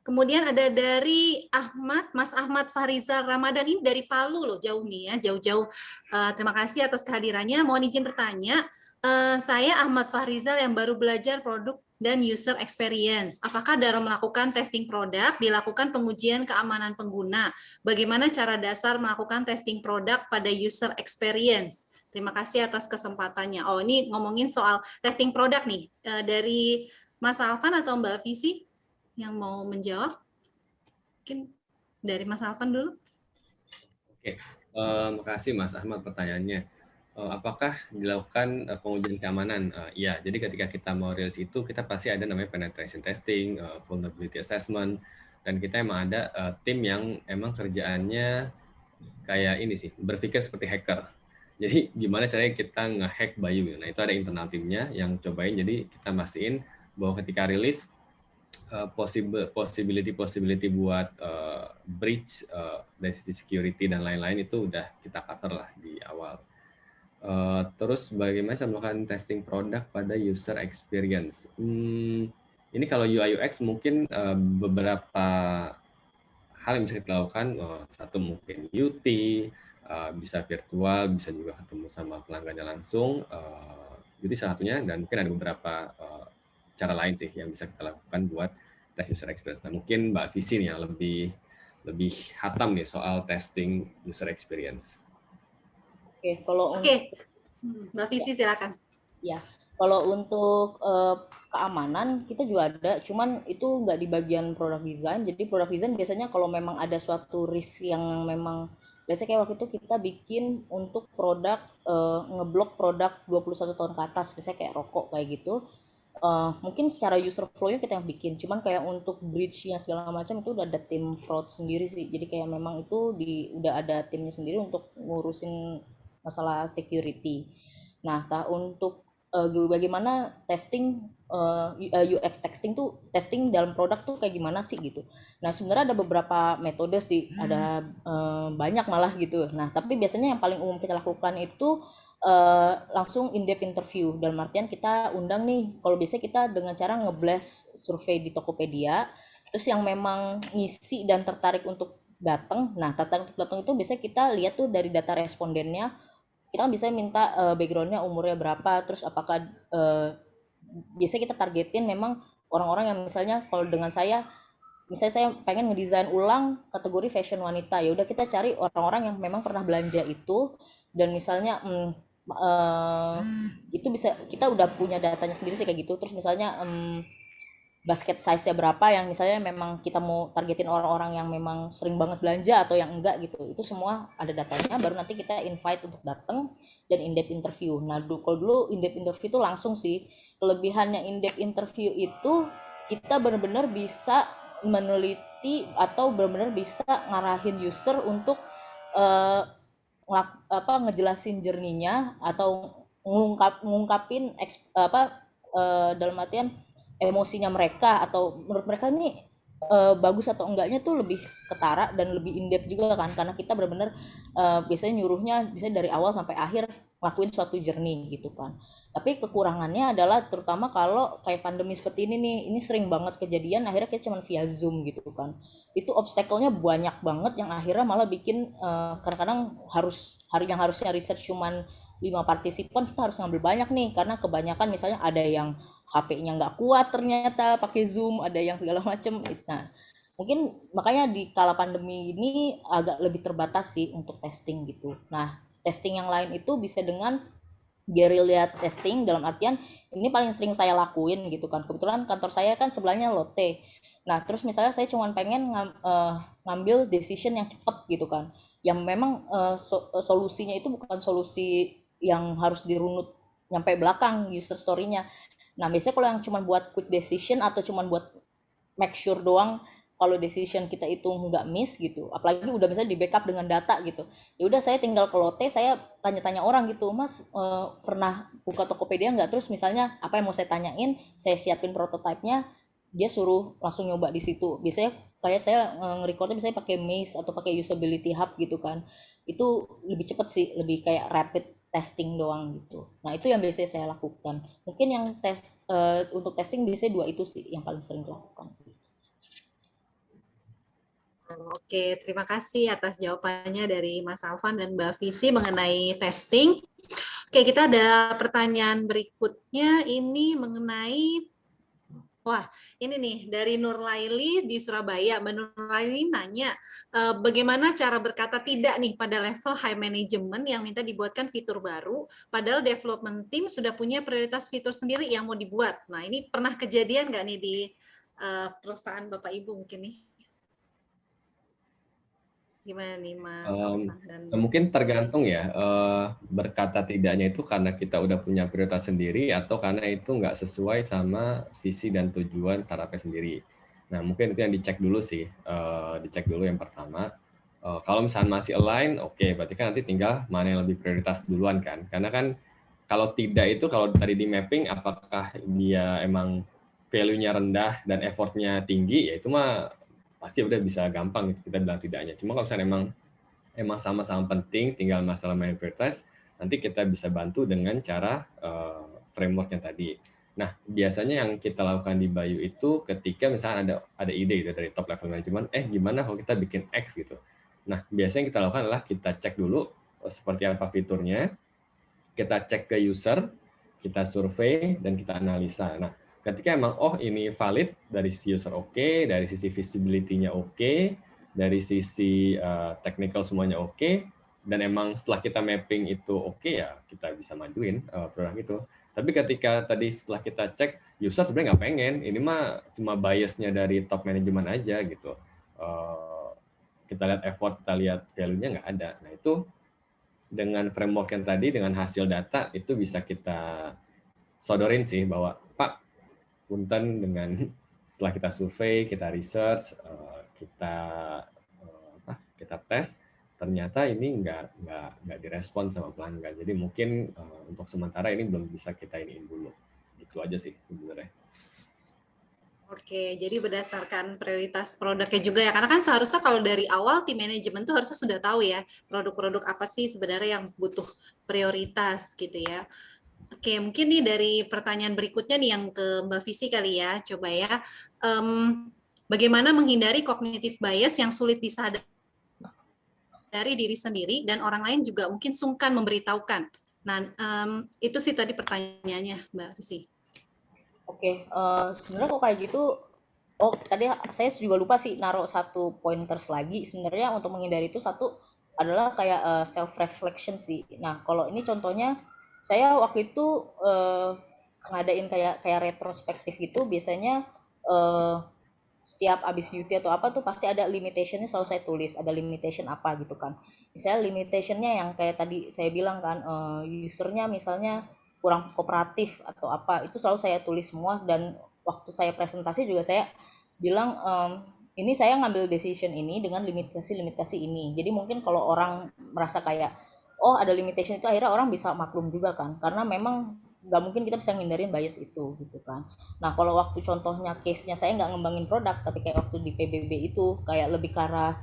Kemudian ada dari Mas Ahmad Farizal Ramadan, ini dari Palu loh, jauh nih ya, jauh-jauh. Terima kasih atas kehadirannya. Mohon izin bertanya, saya Ahmad Farizal yang baru belajar produk dan user experience. Apakah dalam melakukan testing produk dilakukan pengujian keamanan pengguna? Bagaimana cara dasar melakukan testing produk pada user experience? Terima kasih atas kesempatannya. Oh, ini ngomongin soal testing produk nih. Dari Mas Alvan atau Mbak Visi yang mau menjawab? Mungkin dari Mas Alvan dulu. Oke, makasih Mas Ahmad pertanyaannya. Apakah dilakukan pengujian keamanan? Iya, jadi ketika kita mau rilis itu, kita pasti ada namanya penetration testing, vulnerability assessment, dan kita emang ada tim yang emang kerjaannya kayak ini sih, berpikir seperti hacker. Jadi gimana caranya kita nge-hack Bayu? Nah itu ada internal timnya yang cobain, jadi kita mastiin bahwa ketika rilis, possibility buat breach dari sisi security dan lain-lain itu udah kita cover lah di awal. Terus bagaimana cara melakukan testing produk pada user experience? Ini kalau UI UX mungkin beberapa hal yang bisa kita lakukan. Satu mungkin UT, bisa virtual, bisa juga ketemu sama pelanggannya langsung. Jadi salah satunya, dan mungkin ada beberapa cara lain sih yang bisa kita lakukan buat tes user experience. Nah mungkin Mbak Visi nih yang lebih hatam nih soal testing user experience. Oke, kalau Oke, Mbak Visi silakan. Ya, kalau untuk keamanan kita juga ada, cuman itu nggak di bagian product design. Jadi product design biasanya kalau memang ada suatu risk yang memang, biasanya kayak waktu itu kita bikin untuk produk ngeblok produk 21 tahun ke atas, biasanya kayak rokok kayak gitu. Mungkin secara user flow-nya kita yang bikin, cuman kayak untuk breach-nya segala macam itu udah ada tim fraud sendiri sih. Jadi kayak memang itu udah ada timnya sendiri untuk ngurusin masalah security. Nah, untuk bagaimana testing UX testing tuh, testing dalam produk tuh kayak gimana sih gitu. Nah, sebenarnya ada beberapa metode sih, ada banyak malah gitu. Nah, tapi biasanya yang paling umum kita lakukan itu langsung in-depth interview. Dalam artian kita undang nih, kalau biasanya kita dengan cara nge-blast survei di Tokopedia, terus yang memang ngisi dan tertarik untuk datang. Nah, tertarik untuk datang itu biasanya kita lihat tuh dari data respondennya. Kita kan bisa minta backgroundnya, umurnya berapa, terus apakah biasanya kita targetin memang orang-orang yang misalnya kalau dengan saya, misalnya saya pengen ngedesain ulang kategori fashion wanita, ya udah kita cari orang-orang yang memang pernah belanja itu, dan misalnya itu bisa, kita udah punya datanya sendiri sih kayak gitu. Terus misalnya basket size-nya berapa yang misalnya memang kita mau targetin orang-orang yang memang sering banget belanja atau yang enggak gitu, itu semua ada datanya, baru nanti kita invite untuk datang dan in-depth interview. Nah kalau dulu in-depth interview itu langsung sih. Kelebihannya in-depth interview itu kita benar-benar bisa meneliti atau benar-benar bisa ngarahin user untuk ngejelasin journey-nya atau ngungkapin dalam artian emosinya mereka, atau menurut mereka ini bagus atau enggaknya tuh lebih ketara dan lebih in-depth juga kan, karena kita benar-benar biasanya nyuruhnya bisa dari awal sampai akhir ngelakuin suatu journey gitu kan. Tapi kekurangannya adalah terutama kalau kayak pandemi seperti ini nih, ini sering banget kejadian akhirnya kita cuma via Zoom gitu kan. Itu obstacle-nya banyak banget yang akhirnya malah bikin kadang-kadang yang harusnya research cuman 5 partisipan, kita harus ngambil banyak nih, karena kebanyakan misalnya ada yang HP-nya nggak kuat ternyata pakai Zoom, ada yang segala macam. Nah, mungkin makanya di kala pandemi ini agak lebih terbatas sih untuk testing gitu. Nah, testing yang lain itu bisa dengan guerrilla testing, dalam artian ini paling sering saya lakuin gitu kan. Kebetulan kantor saya kan sebelahnya Lotte. Nah, terus misalnya saya cuma pengen ngambil decision yang cepat gitu kan. Yang memang solusinya itu bukan solusi yang harus dirunut nyampe belakang user story-nya. Nah, biasanya kalau yang cuma buat quick decision atau cuma buat make sure doang kalau decision kita itu nggak miss gitu, apalagi udah misalnya di backup dengan data gitu, ya udah saya tinggal ke Lotte, saya tanya-tanya orang gitu, Mas pernah buka Tokopedia nggak, terus misalnya apa yang mau saya tanyain, saya siapin prototipenya, dia suruh langsung nyoba di situ. Biasanya kayak saya nge-recordnya misalnya pakai Maze atau pakai Usability Hub gitu kan, itu lebih cepet sih, lebih kayak rapid testing doang gitu. Nah itu yang biasanya saya lakukan. Mungkin yang untuk testing biasanya 2 itu sih yang paling sering dilakukan. Oke, terima kasih atas jawabannya dari Mas Alvan dan Mbak Visi mengenai testing. Oke, kita ada pertanyaan berikutnya ini mengenai ini nih dari Nur Laili di Surabaya. Mbak Nur Laili nanya, bagaimana cara berkata tidak nih pada level high management yang minta dibuatkan fitur baru, padahal development team sudah punya prioritas fitur sendiri yang mau dibuat. Nah, ini pernah kejadian nggak nih di perusahaan Bapak Ibu mungkin nih? Gimana nih Mas Alvan dan Mungkin tergantung ya, berkata tidaknya itu karena kita udah punya prioritas sendiri atau karena itu nggak sesuai sama visi dan tujuan startupnya sendiri. Nah, mungkin itu yang dicek dulu sih, dicek dulu yang pertama. Kalau misalnya masih align, oke, berarti kan nanti tinggal mana yang lebih prioritas duluan kan. Karena kan kalau tidak itu, kalau tadi di mapping, apakah dia emang value-nya rendah dan effort-nya tinggi, ya itu mah pasti udah bisa gampang gitu kita bilang tidaknya. Cuma kalau misalnya emang sama-sama penting, tinggal masalah main prioritas, nanti kita bisa bantu dengan cara framework yang tadi. Nah, biasanya yang kita lakukan di Bayu itu ketika misalnya ada ide gitu dari top level management, gimana kalau kita bikin X gitu. Nah, biasanya yang kita lakukan adalah kita cek dulu seperti apa fiturnya, kita cek ke user, kita survei, dan kita analisa. Nah, ketika emang, ini valid, dari sisi user oke, dari sisi visibility-nya oke, dari sisi technical semuanya oke, dan emang setelah kita mapping itu oke, ya kita bisa majuin produk itu. Tapi ketika tadi setelah kita cek, user sebenarnya nggak pengen, ini mah cuma bias-nya dari top management aja gitu. Kita lihat effort, kita lihat value-nya nggak ada. Nah, itu dengan framework yang tadi, dengan hasil data, itu bisa kita sodorin sih bahwa, Pak, punten dengan setelah kita survei, kita research, kita tes, ternyata ini nggak direspon sama pelanggan. Jadi mungkin untuk sementara ini belum bisa kita iniin dulu. Itu aja sih sebenarnya. Oke, jadi berdasarkan prioritas produknya juga ya, karena kan seharusnya kalau dari awal tim manajemen tuh harusnya sudah tahu ya produk-produk apa sih sebenarnya yang butuh prioritas gitu ya. Oke, mungkin nih dari pertanyaan berikutnya nih yang ke Mbak Visi kali ya, coba ya. Bagaimana menghindari cognitive bias yang sulit disadari dari diri sendiri dan orang lain juga mungkin sungkan memberitahukan. Nah, itu sih tadi pertanyaannya Mbak Visi. Oke, sebenarnya kok kayak gitu, tadi saya juga lupa sih naruh 1 pointers lagi. Sebenarnya untuk menghindari itu satu adalah kayak self reflection sih. Nah, kalau ini contohnya saya waktu itu ngadain kayak retrospektif gitu. Biasanya setiap abis UT atau apa tuh pasti ada limitationnya, selalu saya tulis ada limitation apa gitu kan. Misalnya limitationnya yang kayak tadi saya bilang kan, usernya misalnya kurang kooperatif atau apa, itu selalu saya tulis semua. Dan waktu saya presentasi juga saya bilang, ini saya ngambil decision ini dengan limitasi ini. Jadi mungkin kalau orang merasa kayak, ada limitation itu, akhirnya orang bisa maklum juga kan, karena memang nggak mungkin kita bisa ngindarin bias itu gitu kan. Nah, kalau waktu contohnya case-nya saya nggak ngembangin produk, tapi kayak waktu di PBB itu kayak lebih ke arah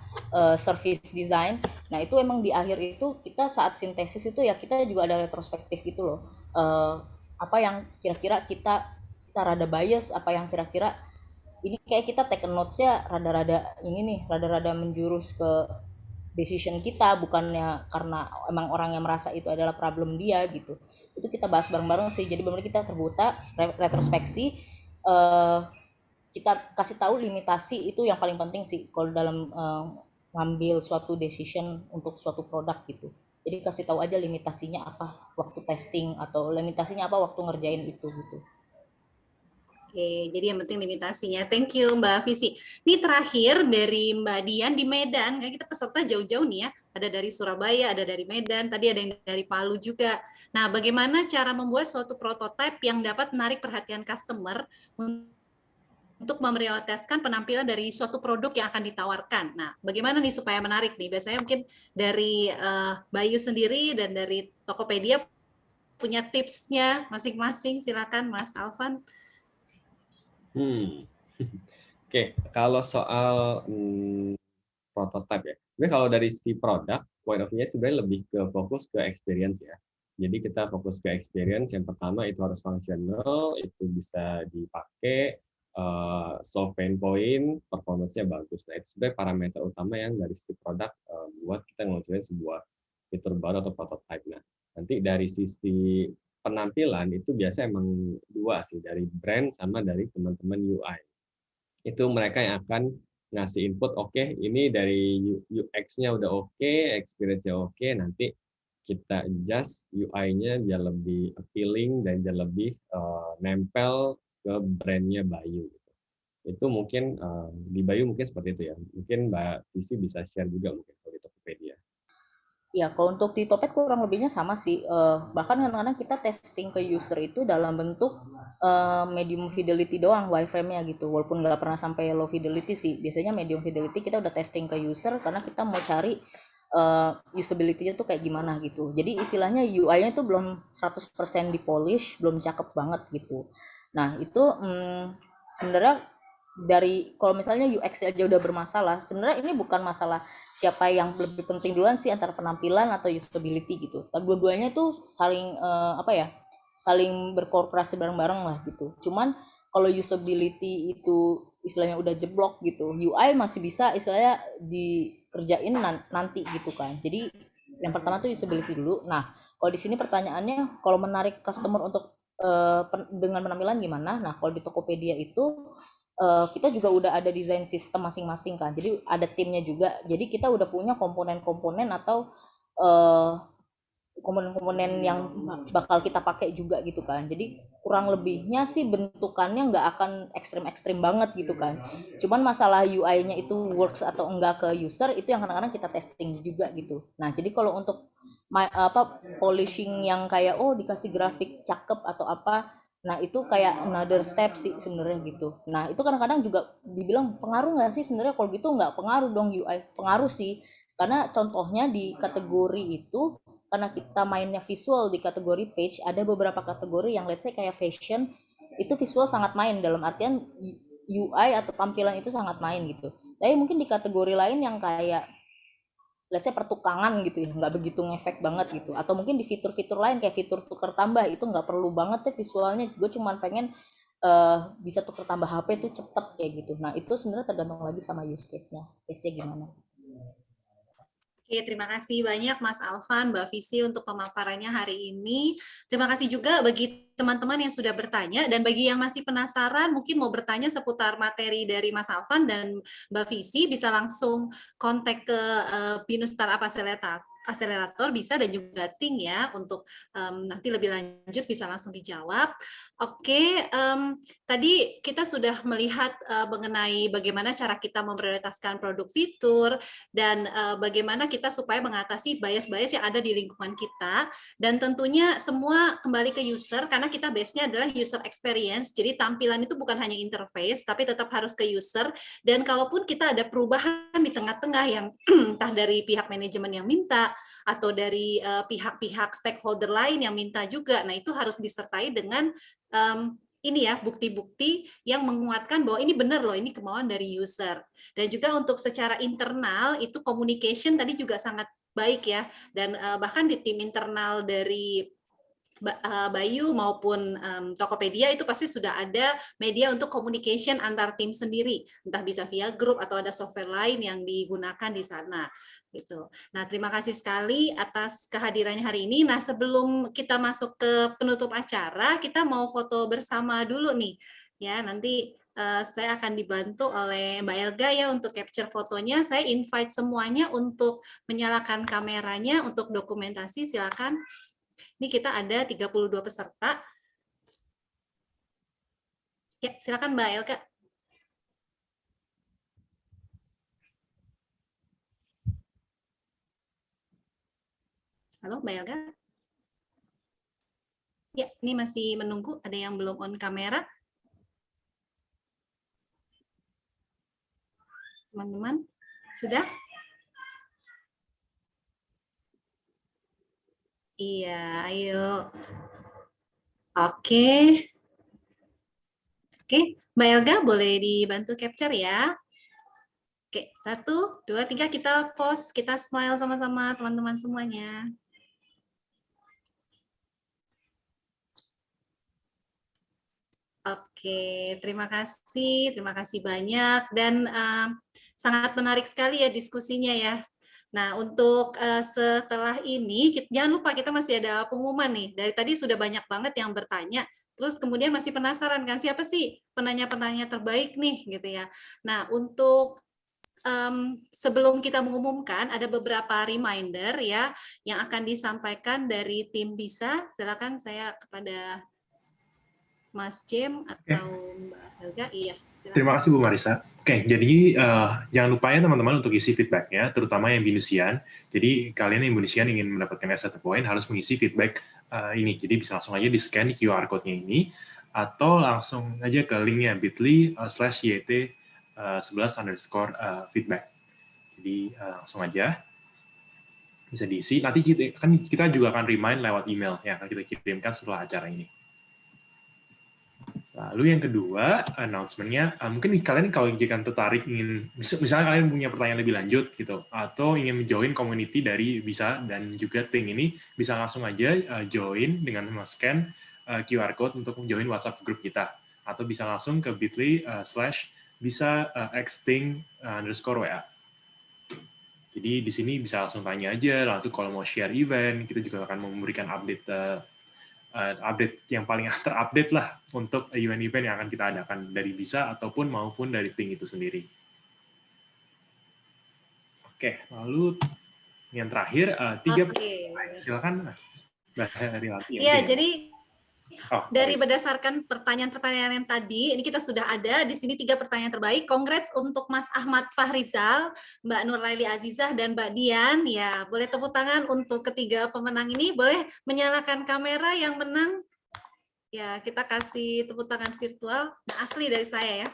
service design. Nah, itu emang di akhir itu kita saat sintesis itu ya kita juga ada retrospektif gitu loh. Apa yang kira-kira kita rada bias, apa yang kira-kira ini kayak kita take notes-nya rada-rada menjurus ke decision kita, bukannya karena emang orang yang merasa itu adalah problem dia gitu. Itu kita bahas bareng-bareng sih. Jadi benar kita terbuka, retrospeksi, kita kasih tahu limitasi. Itu yang paling penting sih kalau dalam ngambil suatu decision untuk suatu produk gitu. Jadi kasih tahu aja limitasinya apa waktu testing, atau limitasinya apa waktu ngerjain itu gitu. Oke, jadi yang penting limitasinya. Thank you Mbak Visi. Ini terakhir dari Mbak Dian di Medan, kan kita peserta jauh-jauh nih ya. Ada dari Surabaya, ada dari Medan, tadi ada yang dari Palu juga. Nah, bagaimana cara membuat suatu prototipe yang dapat menarik perhatian customer untuk memprioritaskan penampilan dari suatu produk yang akan ditawarkan. Nah, bagaimana nih supaya menarik nih? Biasanya mungkin dari Bayu sendiri dan dari Tokopedia punya tipsnya masing-masing. Silakan Mas Alvan. Oke, kalau soal prototype ya. Tapi kalau dari si produk, point of view-nya sebenarnya lebih ke fokus ke experience ya. Jadi kita fokus ke experience. Yang pertama itu harus functional, itu bisa dipakai, solve pain point, performance-nya bagus. Nah, itu sebenarnya parameter utama yang dari sisi produk buat kita ngeluncurin sebuah fitur baru atau prototype. Nah, nanti dari sisi penampilan itu biasa emang dua sih, dari brand sama dari teman-teman UI. Itu mereka yang akan ngasih input, oke, ini dari UX-nya udah oke, experience-nya oke, nanti kita adjust UI-nya biar lebih appealing dan biar lebih nempel ke brand-nya Bayu. Itu mungkin di Bayu mungkin seperti itu ya. Mungkin Mbak Visi bisa share juga mungkin kalau di Tokopedia. Ya, kalau untuk di Topet kurang lebihnya sama sih. Bahkan kadang-kadang kita testing ke user itu dalam bentuk medium fidelity doang wireframe-nya gitu. Walaupun nggak pernah sampai low fidelity sih. Biasanya medium fidelity kita udah testing ke user karena kita mau cari usability-nya tuh kayak gimana gitu. Jadi istilahnya UI-nya tuh belum 100% di polish, belum cakep banget gitu. Nah, itu sebenarnya dari kalau misalnya UX aja udah bermasalah, sebenarnya ini bukan masalah siapa yang lebih penting duluan sih antara penampilan atau usability gitu. Tapi dua-duanya tuh saling saling berkooperasi bareng-bareng lah gitu. Cuman kalau usability itu istilahnya udah jeblok gitu, UI masih bisa istilahnya dikerjain nanti gitu kan. Jadi yang pertama tuh usability dulu. Nah, kalau di sini pertanyaannya kalau menarik customer untuk dengan penampilan gimana? Nah, kalau di Tokopedia itu kita juga udah ada desain sistem masing-masing kan. Jadi ada timnya juga. Jadi kita udah punya komponen-komponen atau komponen-komponen yang bakal kita pakai juga gitu kan. Jadi kurang lebihnya sih bentukannya nggak akan ekstrim-ekstrim banget gitu kan. Cuman masalah UI-nya itu works atau enggak ke user itu yang kadang-kadang kita testing juga gitu. Nah, jadi kalau untuk polishing yang kayak dikasih grafik cakep atau apa, nah itu kayak another step sih sebenarnya gitu. Nah, itu kadang-kadang juga dibilang pengaruh nggak sih sebenarnya? Kalau gitu nggak pengaruh dong UI. Pengaruh sih. Karena contohnya di kategori itu karena kita mainnya visual di kategori page, ada beberapa kategori yang let's say kayak fashion itu visual sangat main, dalam artian UI atau tampilan itu sangat main gitu. Tapi mungkin di kategori lain yang kayak let's say pertukangan gitu ya, nggak begitu ngefek banget gitu. Atau mungkin di fitur-fitur lain kayak fitur tuker tambah itu nggak perlu banget deh visualnya, gue cuma pengen bisa tuker tambah HP tuh cepet kayak gitu. Nah itu sebenarnya tergantung lagi sama use case-nya gimana. Oke, terima kasih banyak Mas Alvan, Mbak Visi untuk pemaparannya hari ini. Terima kasih juga bagi teman-teman yang sudah bertanya, dan bagi yang masih penasaran mungkin mau bertanya seputar materi dari Mas Alvan dan Mbak Visi, bisa langsung kontak ke Binus Startup Accelerator bisa, dan juga Ting ya, untuk nanti lebih lanjut bisa langsung dijawab. Oke, tadi kita sudah melihat mengenai bagaimana cara kita memprioritaskan produk fitur, dan bagaimana kita supaya mengatasi bias-bias yang ada di lingkungan kita, dan tentunya semua kembali ke user karena kita base-nya adalah user experience. Jadi tampilan itu bukan hanya interface tapi tetap harus ke user, dan kalaupun kita ada perubahan di tengah-tengah yang entah dari pihak manajemen yang minta atau dari pihak-pihak stakeholder lain yang minta juga, nah itu harus disertai dengan ini ya, bukti-bukti yang menguatkan bahwa ini benar loh, ini kemauan dari user. Dan juga untuk secara internal itu communication tadi juga sangat baik ya, dan bahkan di tim internal dari Bayu maupun Tokopedia itu pasti sudah ada media untuk communication antar tim sendiri, entah bisa via grup atau ada software lain yang digunakan di sana gitu. Nah, terima kasih sekali atas kehadirannya hari ini. Nah, sebelum kita masuk ke penutup acara, kita mau foto bersama dulu nih ya. Nanti saya akan dibantu oleh Mbak Elga ya untuk capture fotonya. Saya invite semuanya untuk menyalakan kameranya untuk dokumentasi, silakan. Ini kita ada 32 peserta. Ya, silakan Mbak Elga. Halo Mbak Elga. Ya, ini masih menunggu, ada yang belum on kamera. Teman-teman, sudah? Iya, ayo. Oke. Oke, Mbak Elga boleh dibantu capture ya. Oke, 1, 2, 3 kita pause, kita smile sama-sama teman-teman semuanya. Oke, terima kasih banyak dan sangat menarik sekali ya diskusinya ya. Nah, untuk setelah ini, jangan lupa kita masih ada pengumuman nih. Dari tadi sudah banyak banget yang bertanya, terus kemudian masih penasaran kan siapa sih penanya-penanya terbaik nih gitu ya. Nah, untuk sebelum kita mengumumkan ada beberapa reminder ya yang akan disampaikan dari tim Bisa. Silakan saya kepada Mas Jem atau Mbak Helga. Iya, Terima silakan. kasih Bu Marisa. Oke, jadi jangan lupa ya teman-teman untuk isi feedback-nya, terutama yang binusian. Jadi kalian yang binusian ingin mendapatkan SAT point harus mengisi feedback ini. Jadi bisa langsung aja di-scan QR code-nya ini, atau langsung aja ke linknya bit.ly/YT11_feedback. Jadi langsung aja bisa diisi. Nanti kita juga akan remind lewat email yang akan kita kirimkan setelah acara ini. Lalu yang kedua, announcement-nya, mungkin kalian kalau jika tertarik ingin, misalnya kalian punya pertanyaan lebih lanjut gitu, atau ingin join community dari Bisa dan juga Ting ini, bisa langsung aja join dengan scan QR code untuk join WhatsApp group kita, atau bisa langsung ke bit.ly/bisa_xting_WA. Jadi di sini bisa langsung tanya aja, lalu kalau mau share event, kita juga akan memberikan update yang paling terupdate lah untuk event-event yang akan kita adakan dari Bisa ataupun maupun dari Ting itu sendiri. Oke, lalu yang terakhir, silakan Mbak Heriwati. Iya, jadi dari berdasarkan pertanyaan-pertanyaan yang tadi, ini kita sudah ada di sini 3 pertanyaan terbaik. Congrats untuk Mas Ahmad Fahrizal, Mbak Nurlaili Azizah, dan Mbak Dian. Ya, boleh tepuk tangan untuk ketiga pemenang ini. Boleh menyalakan kamera yang menang. Ya, kita kasih tepuk tangan virtual. Nah, asli dari saya ya.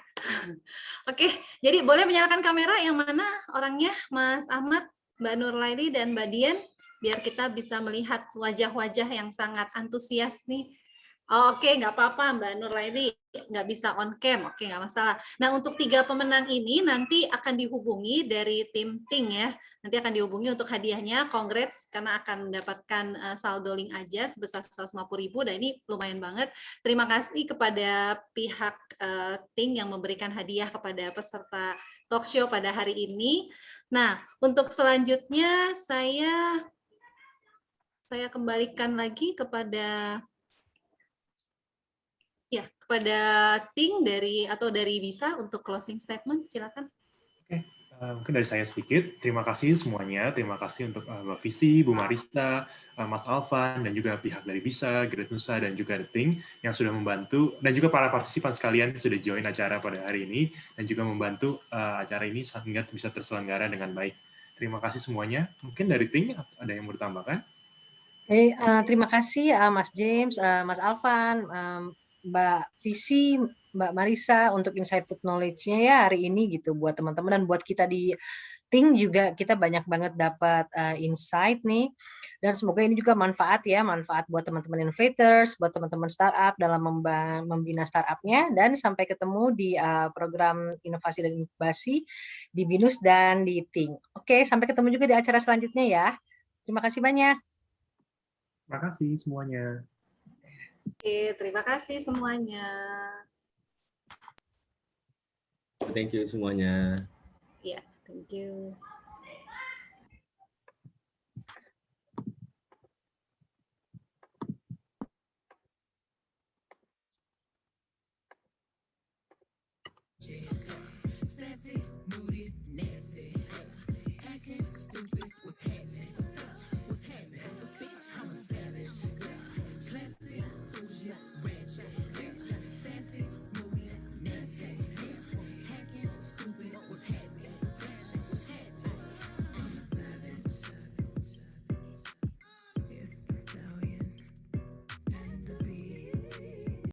Oke, jadi boleh menyalakan kamera yang mana orangnya, Mas Ahmad, Mbak Nurlaili, dan Mbak Dian, biar kita bisa melihat wajah-wajah yang sangat antusias nih. Oh, oke, nggak apa-apa Mbak Nurlaili, nggak bisa on cam, oke nggak masalah. Nah, untuk 3 pemenang ini nanti akan dihubungi dari tim Ting ya, nanti akan dihubungi untuk hadiahnya, congrats, karena akan mendapatkan saldo link aja sebesar 150.000, dan ini lumayan banget. Terima kasih kepada pihak Ting yang memberikan hadiah kepada peserta talk show pada hari ini. Nah, untuk selanjutnya saya kembalikan lagi kepada Ting dari Bisa untuk closing statement, silakan. Oke, mungkin dari saya sedikit. Terima kasih semuanya. Terima kasih untuk Mbak Visi, Bu Marista, Mas Alvan, dan juga pihak dari Bisa, Great Nusa, dan juga The Ting yang sudah membantu, dan juga para partisipan sekalian yang sudah join acara pada hari ini, dan juga membantu acara ini sehingga bisa terselenggara dengan baik. Terima kasih semuanya. Mungkin dari Ting ada yang mau ditambahkan? Terima kasih Mas James, Mas Alvan, Mbak Visi, Mbak Marisa untuk insightful knowledge-nya ya hari ini gitu buat teman-teman, dan buat kita di Ting juga kita banyak banget dapat insight nih, dan semoga ini juga manfaat buat teman-teman innovators, buat teman-teman startup dalam membina startup-nya, dan sampai ketemu di program inovasi dan inkubasi di BINUS dan di Ting. Oke, sampai ketemu juga di acara selanjutnya ya. Terima kasih banyak. Terima kasih semuanya. Oke, terima kasih semuanya. Thank you semuanya. Ya, thank you.